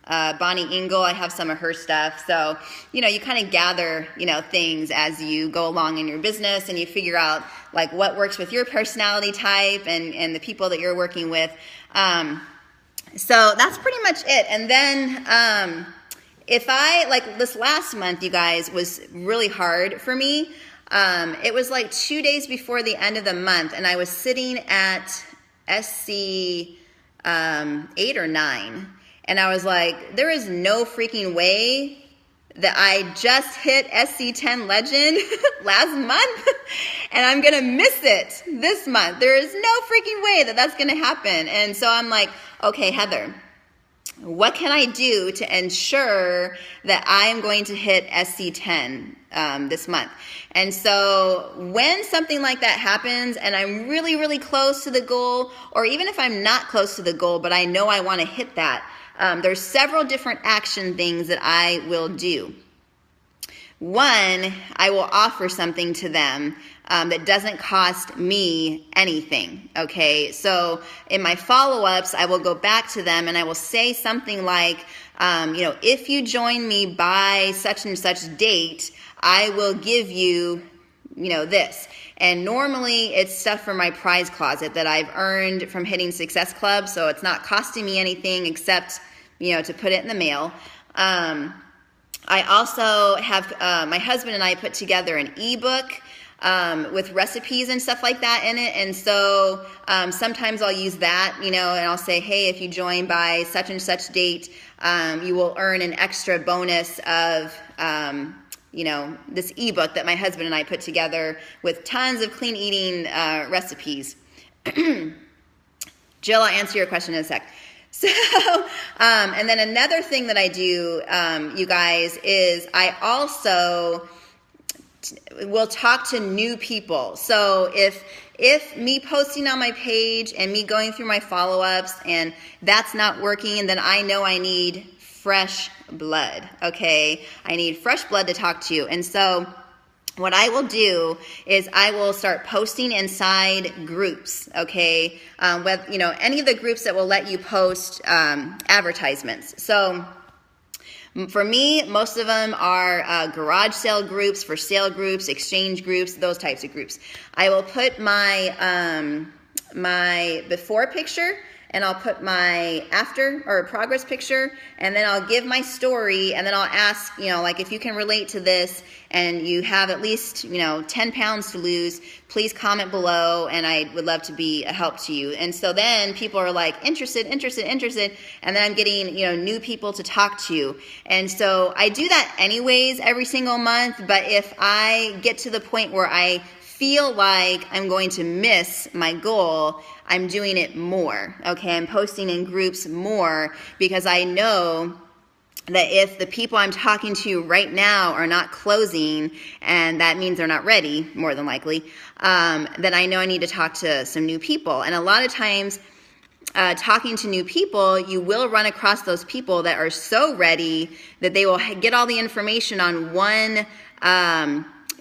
Bonnie Engel. I have some of her stuff. So, you kind of gather, things as you go along in your business, and you figure out like what works with your personality type and the people that you're working with. So that's pretty much it. And then, if like this last month, you guys, was really hard for me. It was like 2 days before the end of the month, and I was sitting at SC 8 or 9. And I was like, there is no freaking way that I just hit SC10 Legend last month and I'm going to miss it this month. There is no freaking way that that's going to happen. And so I'm like, okay, Heather, what can I do to ensure that I am going to hit SC10 this month? And so when something like that happens and I'm really, really close to the goal, or even if I'm not close to the goal, but I know I want to hit that, there's several different action things that I will do. One, I will offer something to them that doesn't cost me anything, okay? So in my follow-ups, I will go back to them and I will say something like, if you join me by such and such date, I will give you, this. And normally it's stuff from my prize closet that I've earned from hitting Success Club, so it's not costing me anything except, to put it in the mail. I also have, my husband and I put together an ebook with recipes and stuff like that in it. And so sometimes I'll use that, and I'll say, hey, if you join by such and such date, you will earn an extra bonus of, this ebook that my husband and I put together with tons of clean eating recipes. Jill, I'll answer your question in a sec. So, and then another thing that I do, you guys, is I also will talk to new people. So if me posting on my page and me going through my follow-ups and that's not working, then I know I need fresh blood, okay? I need fresh blood to talk to you. And so what I will do is I will start posting inside groups, okay? With, any of the groups that will let you post advertisements. So for me, most of them are garage sale groups, for sale groups, exchange groups, those types of groups. I will put my my before picture, and I'll put my after or progress picture, and then I'll give my story, and then I'll ask, like if you can relate to this and you have at least, 10 pounds to lose, please comment below, and I would love to be a help to you. And so then people are like interested, and then I'm getting, new people to talk to. And so I do that anyways every single month, but if I get to the point where I feel like I'm going to miss my goal, I'm doing it more, okay? I'm posting in groups more because I know that if the people I'm talking to right now are not closing, and that means they're not ready, more than likely, then I know I need to talk to some new people. And a lot of times, talking to new people, you will run across those people that are so ready that they will get all the information on one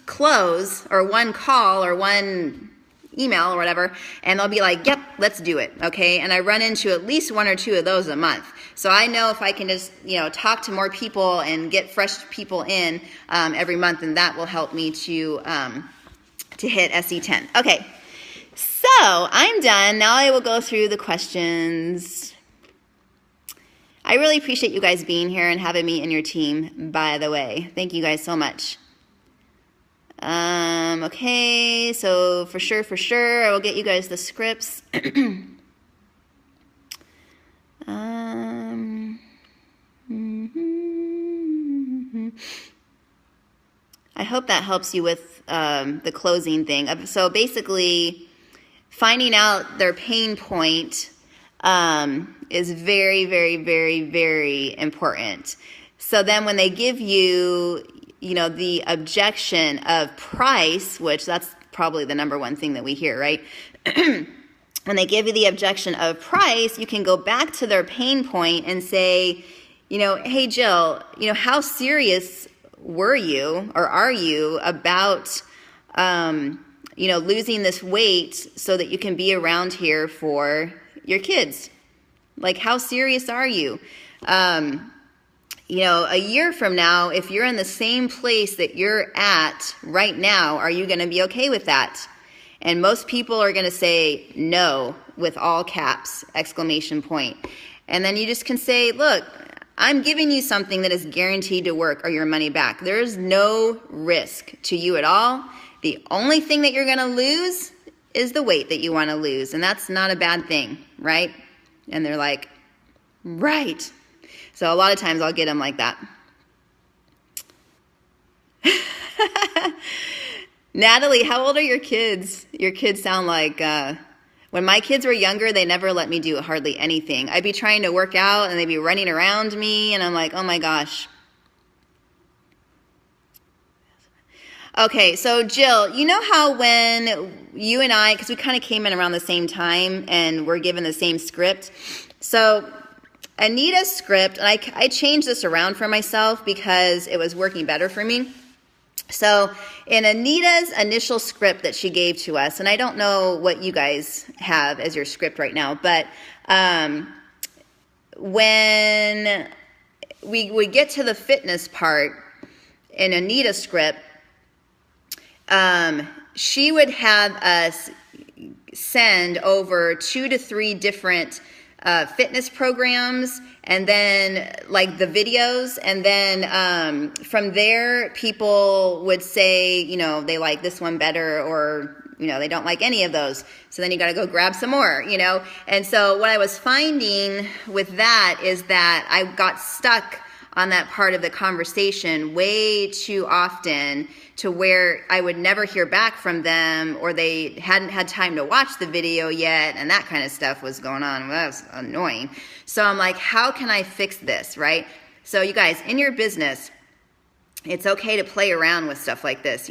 close or one call or one email or whatever, and they'll be like, yep, let's do it, okay? And I run into at least 1 or 2 of those a month. So I know if I can just, talk to more people and get fresh people in every month, and that will help me to hit SC10. Okay, so I'm done. Now I will go through the questions. I really appreciate you guys being here and having me in your team, by the way. Thank you guys so much. Okay, so for sure, I will get you guys the scripts. I hope that helps you with the closing thing. So basically, finding out their pain point is very, very, very, very important. So then when they give you, the objection of price, which that's probably the number one thing that we hear, right? when they give you the objection of price, you can go back to their pain point and say, hey, Jill, how serious were you or are you about, losing this weight so that you can be around here for your kids? Like, how serious are you? A year from now, if you're in the same place that you're at right now, are you going to be okay with that? And most people are going to say no with all caps, exclamation point. And then you just can say, look, I'm giving you something that is guaranteed to work or your money back. There is no risk to you at all. The only thing that you're going to lose is the weight that you want to lose. And that's not a bad thing, right? And they're like, right. So a lot of times I'll get them like that. Natalie, how old are your kids? Your kids sound like, when my kids were younger, they never let me do hardly anything. I'd be trying to work out and they'd be running around me and I'm like, oh my gosh. Okay, so Jill, you know how when you and I, because we kind of came in around the same time and we're given the same script. So Anita's script, and I changed this around for myself because it was working better for me. So in Anita's initial script that she gave to us, and I don't know what you guys have as your script right now, but when we would get to the fitness part in Anita's script, she would have us send over 2 to 3 different fitness programs, and then like the videos, and then from there people would say, they like this one better, or they don't like any of those. So then you got to go grab some more, And so what I was finding with that is that I got stuck on that part of the conversation way too often, to where I would never hear back from them, or they hadn't had time to watch the video yet, and that kind of stuff was going on. Well, that was annoying. So I'm like, how can I fix this, right? So you guys, in your business, it's okay to play around with stuff like this,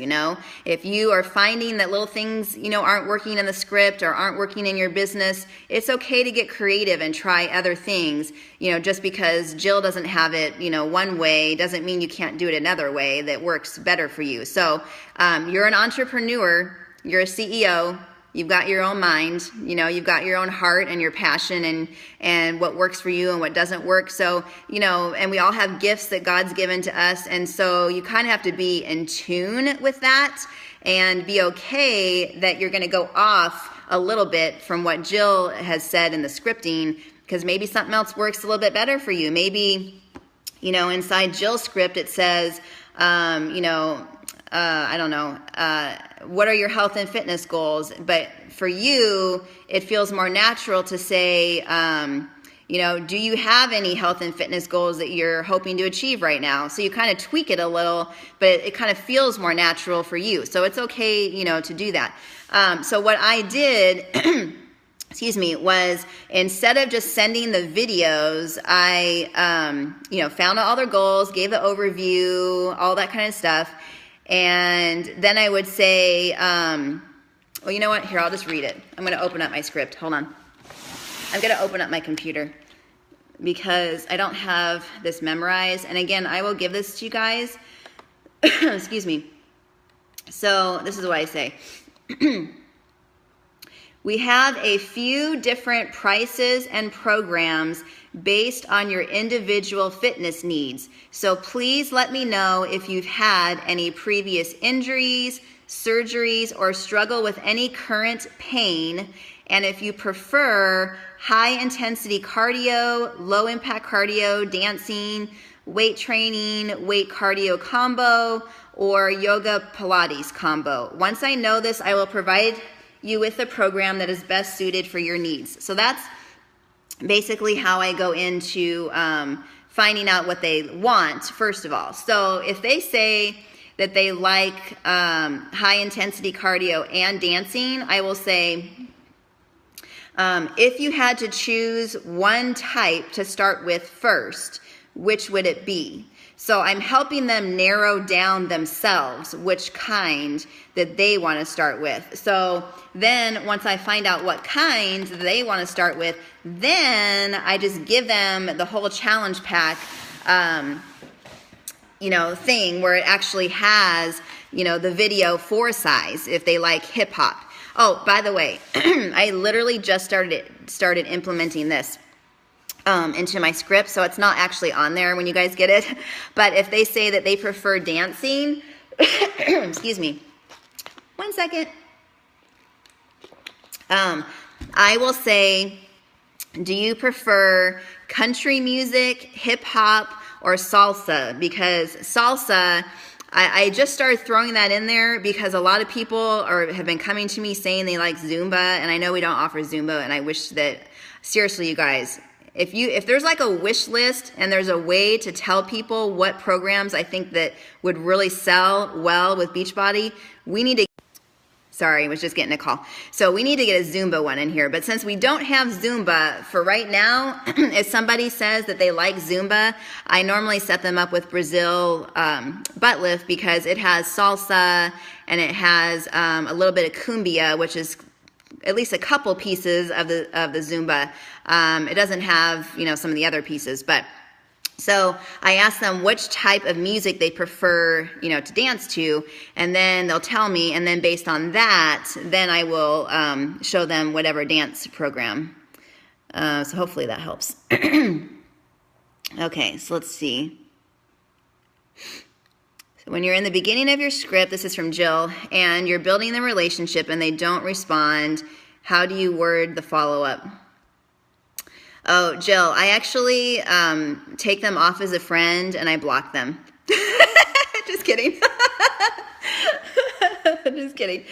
If you are finding that little things, aren't working in the script or aren't working in your business, it's okay to get creative and try other things. Just because Jill doesn't have it, one way doesn't mean you can't do it another way that works better for you. So you're an entrepreneur, you're a CEO, you've got your own mind, you've got your own heart and your passion and what works for you and what doesn't work. So, and we all have gifts that God's given to us. And so you kind of have to be in tune with that and be okay that you're going to go off a little bit from what Jill has said in the scripting, because maybe something else works a little bit better for you. Maybe, inside Jill's script, it says, I don't know, what are your health and fitness goals? But for you, it feels more natural to say, do you have any health and fitness goals that you're hoping to achieve right now? So you kind of tweak it a little, but it kind of feels more natural for you. So it's okay, to do that. So what I did, was instead of just sending the videos, I, found out all their goals, gave the overview, all that kind of stuff. And then I would say, well, you know what? Here, I'll just read it. I'm going to open up my script. Hold on. I'm going to open up my computer because I don't have this memorized. And again, I will give this to you guys. Excuse me. So this is what I say. We have a few different prices and programs based on your individual fitness needs. So please let me know if you've had any previous injuries, surgeries, or struggle with any current pain, and if you prefer high-intensity cardio, low-impact cardio, dancing, weight training, weight cardio combo, or yoga Pilates combo. Once I know this, I will provide you with a program that is best suited for your needs. So that's basically how I go into finding out what they want, first of all. So if they say that they like high-intensity cardio and dancing, I will say, if you had to choose one type to start with first, which would it be? So I'm helping them narrow down themselves which kind that they want to start with. So then once I find out what kind they want to start with, then I just give them the whole challenge pack, thing where it actually has, the video for size if they like hip hop. Oh, by the way, I literally just started implementing this into my script, so it's not actually on there when you guys get it. But if they say that they prefer dancing, excuse me, 1 second. I will say, do you prefer country music, hip hop, or salsa? Because salsa, I just started throwing that in there because a lot of people have been coming to me saying they like Zumba, and I know we don't offer Zumba, and I wish that, seriously, you guys, if there's like a wish list and there's a way to tell people what programs I think that would really sell well with Beachbody, we need to, sorry, I was just getting a call. So we need to get a Zumba one in here. But since we don't have Zumba for right now, if somebody says that they like Zumba, I normally set them up with Brazil butt lift because it has salsa and it has a little bit of cumbia, which is at least a couple pieces of the Zumba. It doesn't have, some of the other pieces, but so I ask them which type of music they prefer, to dance to, and then they'll tell me, and then based on that, then I will show them whatever dance program. So hopefully that helps. Okay, so let's see. So when you're in the beginning of your script, this is from Jill, and you're building the relationship and they don't respond, how do you word the follow-up? Oh, Jill, I actually take them off as a friend and I block them. Just kidding. Just kidding.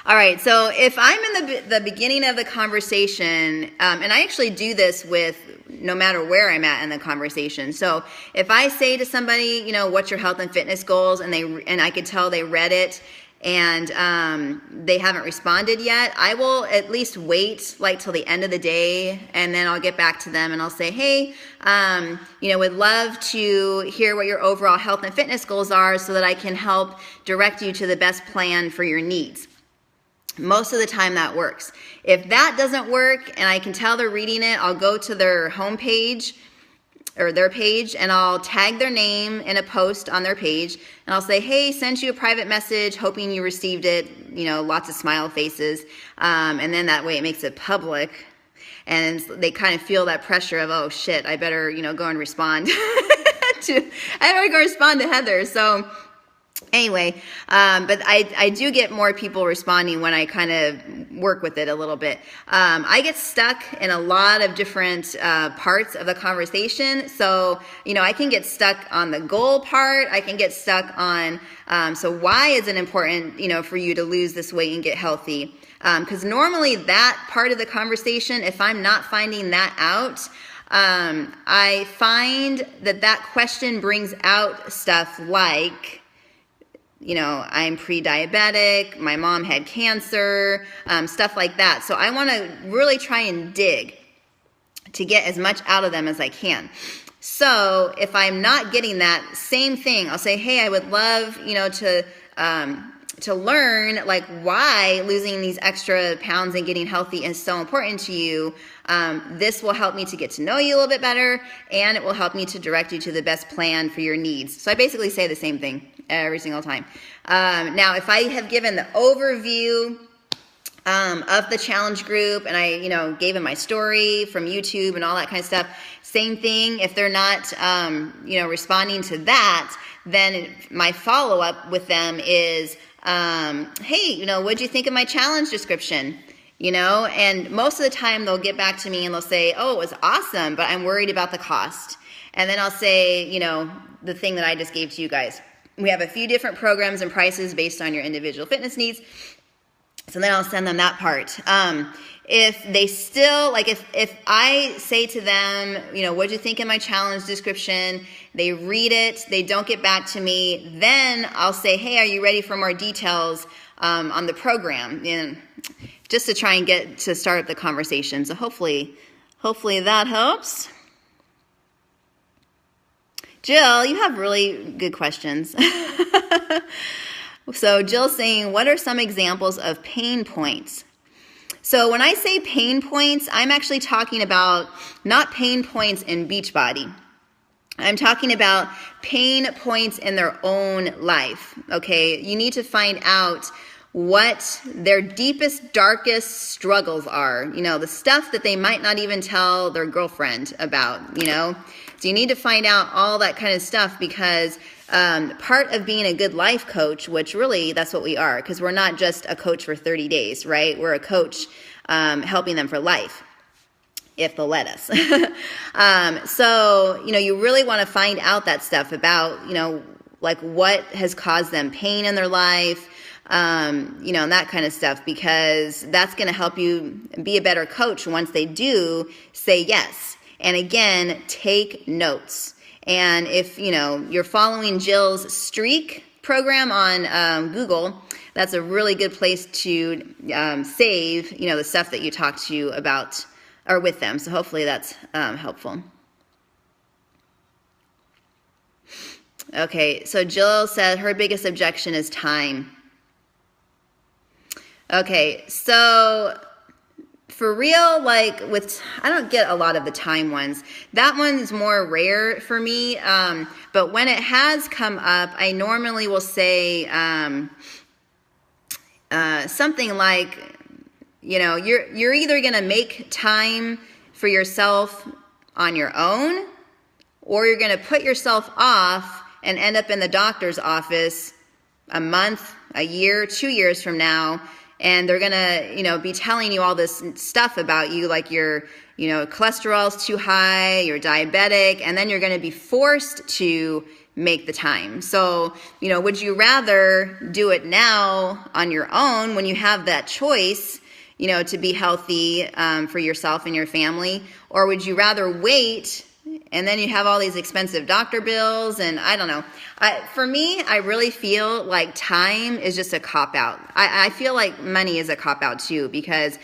All right, so if I'm in the beginning of the conversation, and I actually do this with no matter where I'm at in the conversation. So if I say to somebody, what's your health and fitness goals, and I could tell they read it, and they haven't responded yet, I will at least wait like till the end of the day, and then I'll get back to them and I'll say, hey, would love to hear what your overall health and fitness goals are so that I can help direct you to the best plan for your needs. Most of the time that works. If that doesn't work and I can tell they're reading it, I'll go to their homepage or their page and I'll tag their name in a post on their page and I'll say, hey, sent you a private message, hoping you received it, lots of smile faces. And then that way it makes it public and they kind of feel that pressure of, oh shit, I better, go and respond to Heather. So anyway, but I do get more people responding when I kind of work with it a little bit. I get stuck in a lot of different parts of the conversation. So, I can get stuck on the goal part. I can get stuck on, so why is it important, for you to lose this weight and get healthy? Because normally that part of the conversation, if I'm not finding that out, I find that question brings out stuff like, I'm pre-diabetic, my mom had cancer, stuff like that. So I want to really try and dig to get as much out of them as I can. So if I'm not getting that same thing, I'll say, hey, I would love, to learn like why losing these extra pounds and getting healthy is so important to you. This will help me to get to know you a little bit better, and it will help me to direct you to the best plan for your needs. So I basically say the same thing every single time. Now, if I have given the overview of the challenge group and I, gave them my story from YouTube and all that kind of stuff, same thing. If they're not, responding to that, then my follow-up with them is, hey, what'd you think of my challenge description? And most of the time they'll get back to me and they'll say, oh, it was awesome, but I'm worried about the cost. And then I'll say, the thing that I just gave to you guys. We have a few different programs and prices based on your individual fitness needs. So then I'll send them that part. If they still, like if I say to them, what'd you think of my challenge description? They read it, they don't get back to me, then I'll say, hey, are you ready for more details on the program? And just to try and get to start up the conversation. So hopefully that helps. Jill, you have really good questions. So Jill's saying, what are some examples of pain points? So when I say pain points, I'm actually talking about not pain points in Beachbody. I'm talking about pain points in their own life, okay? You need to find out what their deepest, darkest struggles are, the stuff that they might not even tell their girlfriend about, So you need to find out all that kind of stuff, because part of being a good life coach, which really that's what we are, because we're not just a coach for 30 days, right? We're a coach helping them for life, if they'll let us. So, you really want to find out that stuff about, like what has caused them pain in their life, and that kind of stuff, because that's going to help you be a better coach once they do say yes. And again, take notes. And if, you're following Jill's Streak program on Google, that's a really good place to save, the stuff that you talk to about or with them. So hopefully that's helpful. Okay, so Jill said her biggest objection is time. Okay, so for real, like I don't get a lot of the time ones. That one's more rare for me. But when it has come up, I normally will say something like, you're either going to make time for yourself on your own, or you're going to put yourself off and end up in the doctor's office a month, a year, 2 years from now. And they're going to, be telling you all this stuff about you, like your, cholesterol's too high, you're diabetic, and then you're going to be forced to make the time. So, would you rather do it now on your own when you have that choice, to be healthy for yourself and your family? Or would you rather wait and then you have all these expensive doctor bills? And I don't know. For me, I really feel like time is just a cop-out. I feel like money is a cop-out too, because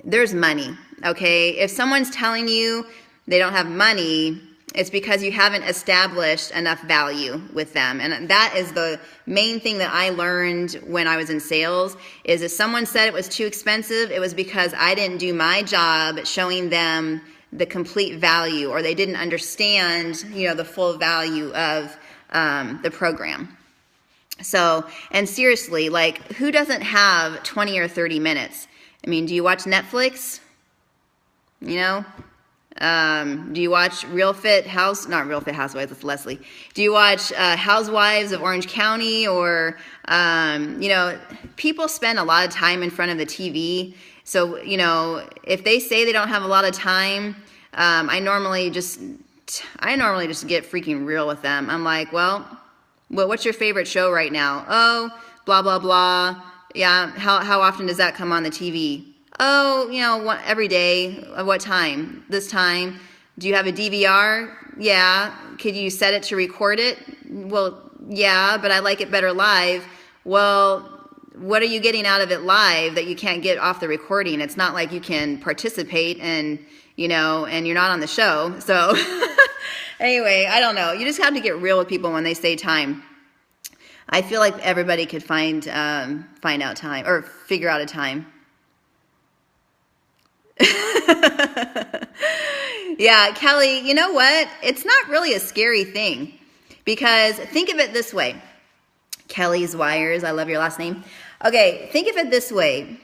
there's money, okay? If someone's telling you they don't have money, it's because you haven't established enough value with them. And that is the main thing that I learned when I was in sales, is if someone said it was too expensive, it was because I didn't do my job showing them the complete value, or they didn't understand, the full value of the program. So, and seriously, like, who doesn't have 20 or 30 minutes? I mean, do you watch Netflix? Do you watch not Real Fit Housewives with Leslie. Do you watch Housewives of Orange County? Or, people spend a lot of time in front of the TV. So, if they say they don't have a lot of time, I normally just get freaking real with them. I'm like, well, what's your favorite show right now? Oh, blah, blah, blah. Yeah, how often does that come on the TV? Oh, every day. At what time? This time. Do you have a DVR? Yeah. Could you set it to record it? Well, yeah, but I like it better live. Well, what are you getting out of it live that you can't get off the recording? It's not like you can participate and you're not on the show. So anyway, I don't know. You just have to get real with people when they say time. I feel like everybody could find out time, or figure out a time. Yeah, Kelly, you know what? It's not really a scary thing, because think of it this way. Kelly's Wires, I love your last name. Okay, think of it this way.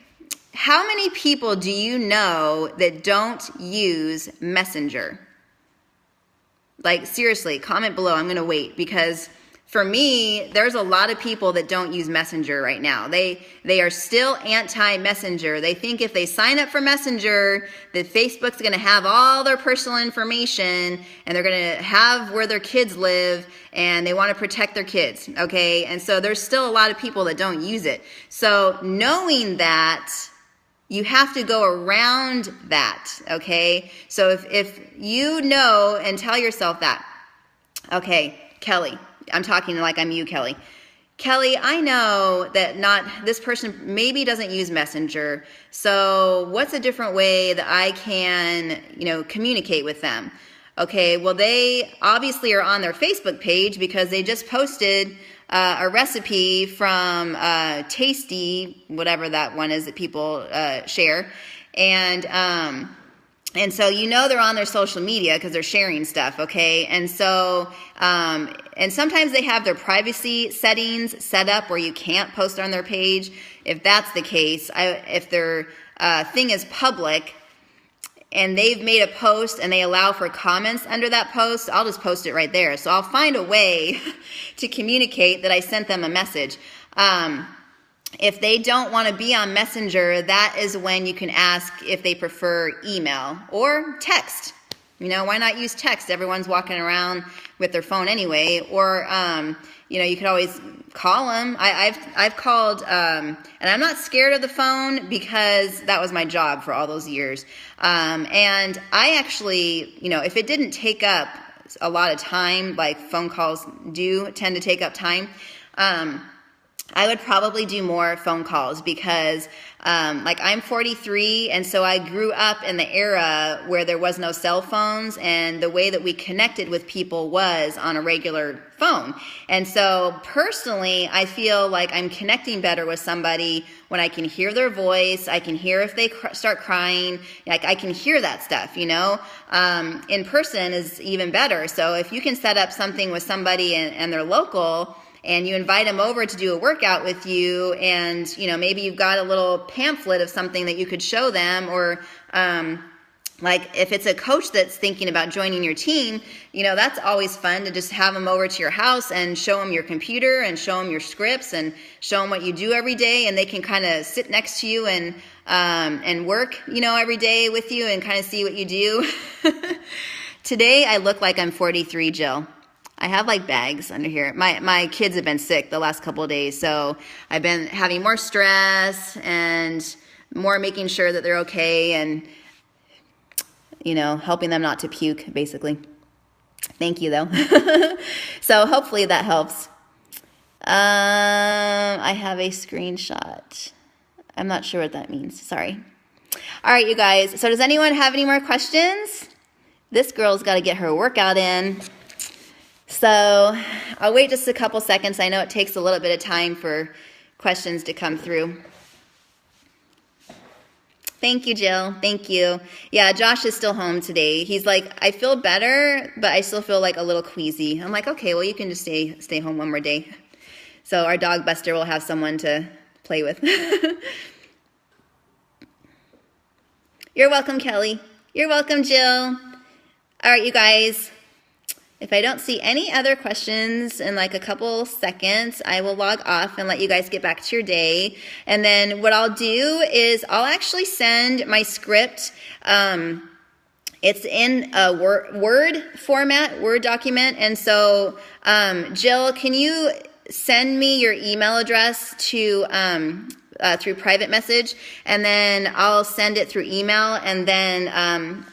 How many people do you know that don't use Messenger? Like, seriously, comment below. I'm going to wait, because for me, there's a lot of people that don't use Messenger right now. They are still anti-Messenger. They think if they sign up for Messenger, that Facebook's going to have all their personal information, and they're going to have where their kids live, and they want to protect their kids, okay? And so there's still a lot of people that don't use it. So knowing that, you have to go around that, okay? So if you know and tell yourself that, okay, Kelly, I'm talking like I'm you, Kelly. Kelly, I know that this person maybe doesn't use Messenger. So what's a different way that I can, communicate with them? Okay, well, they obviously are on their Facebook page because they just posted a recipe from Tasty, whatever that one is that people share. And so you know they're on their social media because they're sharing stuff, okay? And so, and sometimes they have their privacy settings set up where you can't post on their page. If that's the case, if their thing is public and they've made a post and they allow for comments under that post, I'll just post it right there. So I'll find a way to communicate that I sent them a message. If they don't want to be on Messenger, that is when you can ask if they prefer email or text. You know, why not use text? Everyone's walking around with their phone anyway. Or, you know, you could always call them. I've called, and I'm not scared of the phone because that was my job for all those years. And I actually, you know, if it didn't take up a lot of time, like phone calls do tend to take up time, I would probably do more phone calls because, like, I'm 43, and so I grew up in the era where there was no cell phones, and the way that we connected with people was on a regular phone. And so, personally, I feel like I'm connecting better with somebody when I can hear their voice, I can hear if they start crying, like, I can hear that stuff, you know? In person is even better. So if you can set up something with somebody and they're local, and you invite them over to do a workout with you, and, you know, maybe you've got a little pamphlet of something that you could show them, or like if it's a coach that's thinking about joining your team, you know, that's always fun to just have them over to your house and show them your computer and show them your scripts and show them what you do every day, and they can kind of sit next to you and work, you know, every day with you and kind of see what you do. Today I look like I'm 43, Jill. I have like bags under here. My kids have been sick the last couple of days, so I've been having more stress and more making sure that they're okay and, you know, helping them not to puke, basically. Thank you, though. So hopefully that helps. I have a screenshot. I'm not sure what that means. Sorry. All right, you guys. So does anyone have any more questions? This girl's got to get her workout in. So I'll wait just a couple seconds. I know it takes a little bit of time for questions to come through. Thank you, Jill. Thank you. Yeah, Josh is still home today. He's like, I feel better, but I still feel like a little queasy. I'm like, okay, well, you can just stay home one more day. So our dog Buster will have someone to play with. You're welcome, Kelly. You're welcome, Jill. All right, you guys. If I don't see any other questions in like a couple seconds, I will log off and let you guys get back to your day. And then what I'll do is I'll actually send my script. It's in a Word format, Word document. And so, Jill, can you send me your email address to through private message, and then I'll send it through email. And then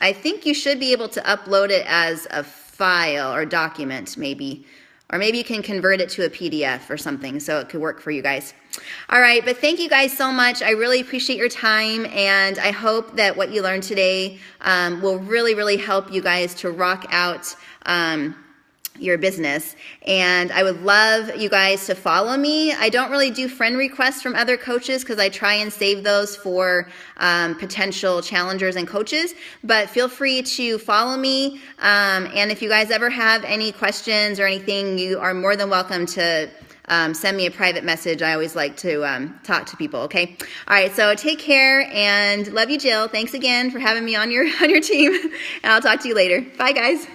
I think you should be able to upload it as a file or document maybe, or maybe you can convert it to a PDF or something so it could work for you guys. All right, but thank you guys so much. I really appreciate your time, and I hope that what you learned today will really, really help you guys to rock out your business. And I would love you guys to follow me. I don't really do friend requests from other coaches because I try and save those for potential challengers and coaches, but feel free to follow me. And if you guys ever have any questions or anything, you are more than welcome to send me a private message. I always like to talk to people, okay? All right, so take care, and love you, Jill. Thanks again for having me on your team, and I'll talk to you later. Bye, guys.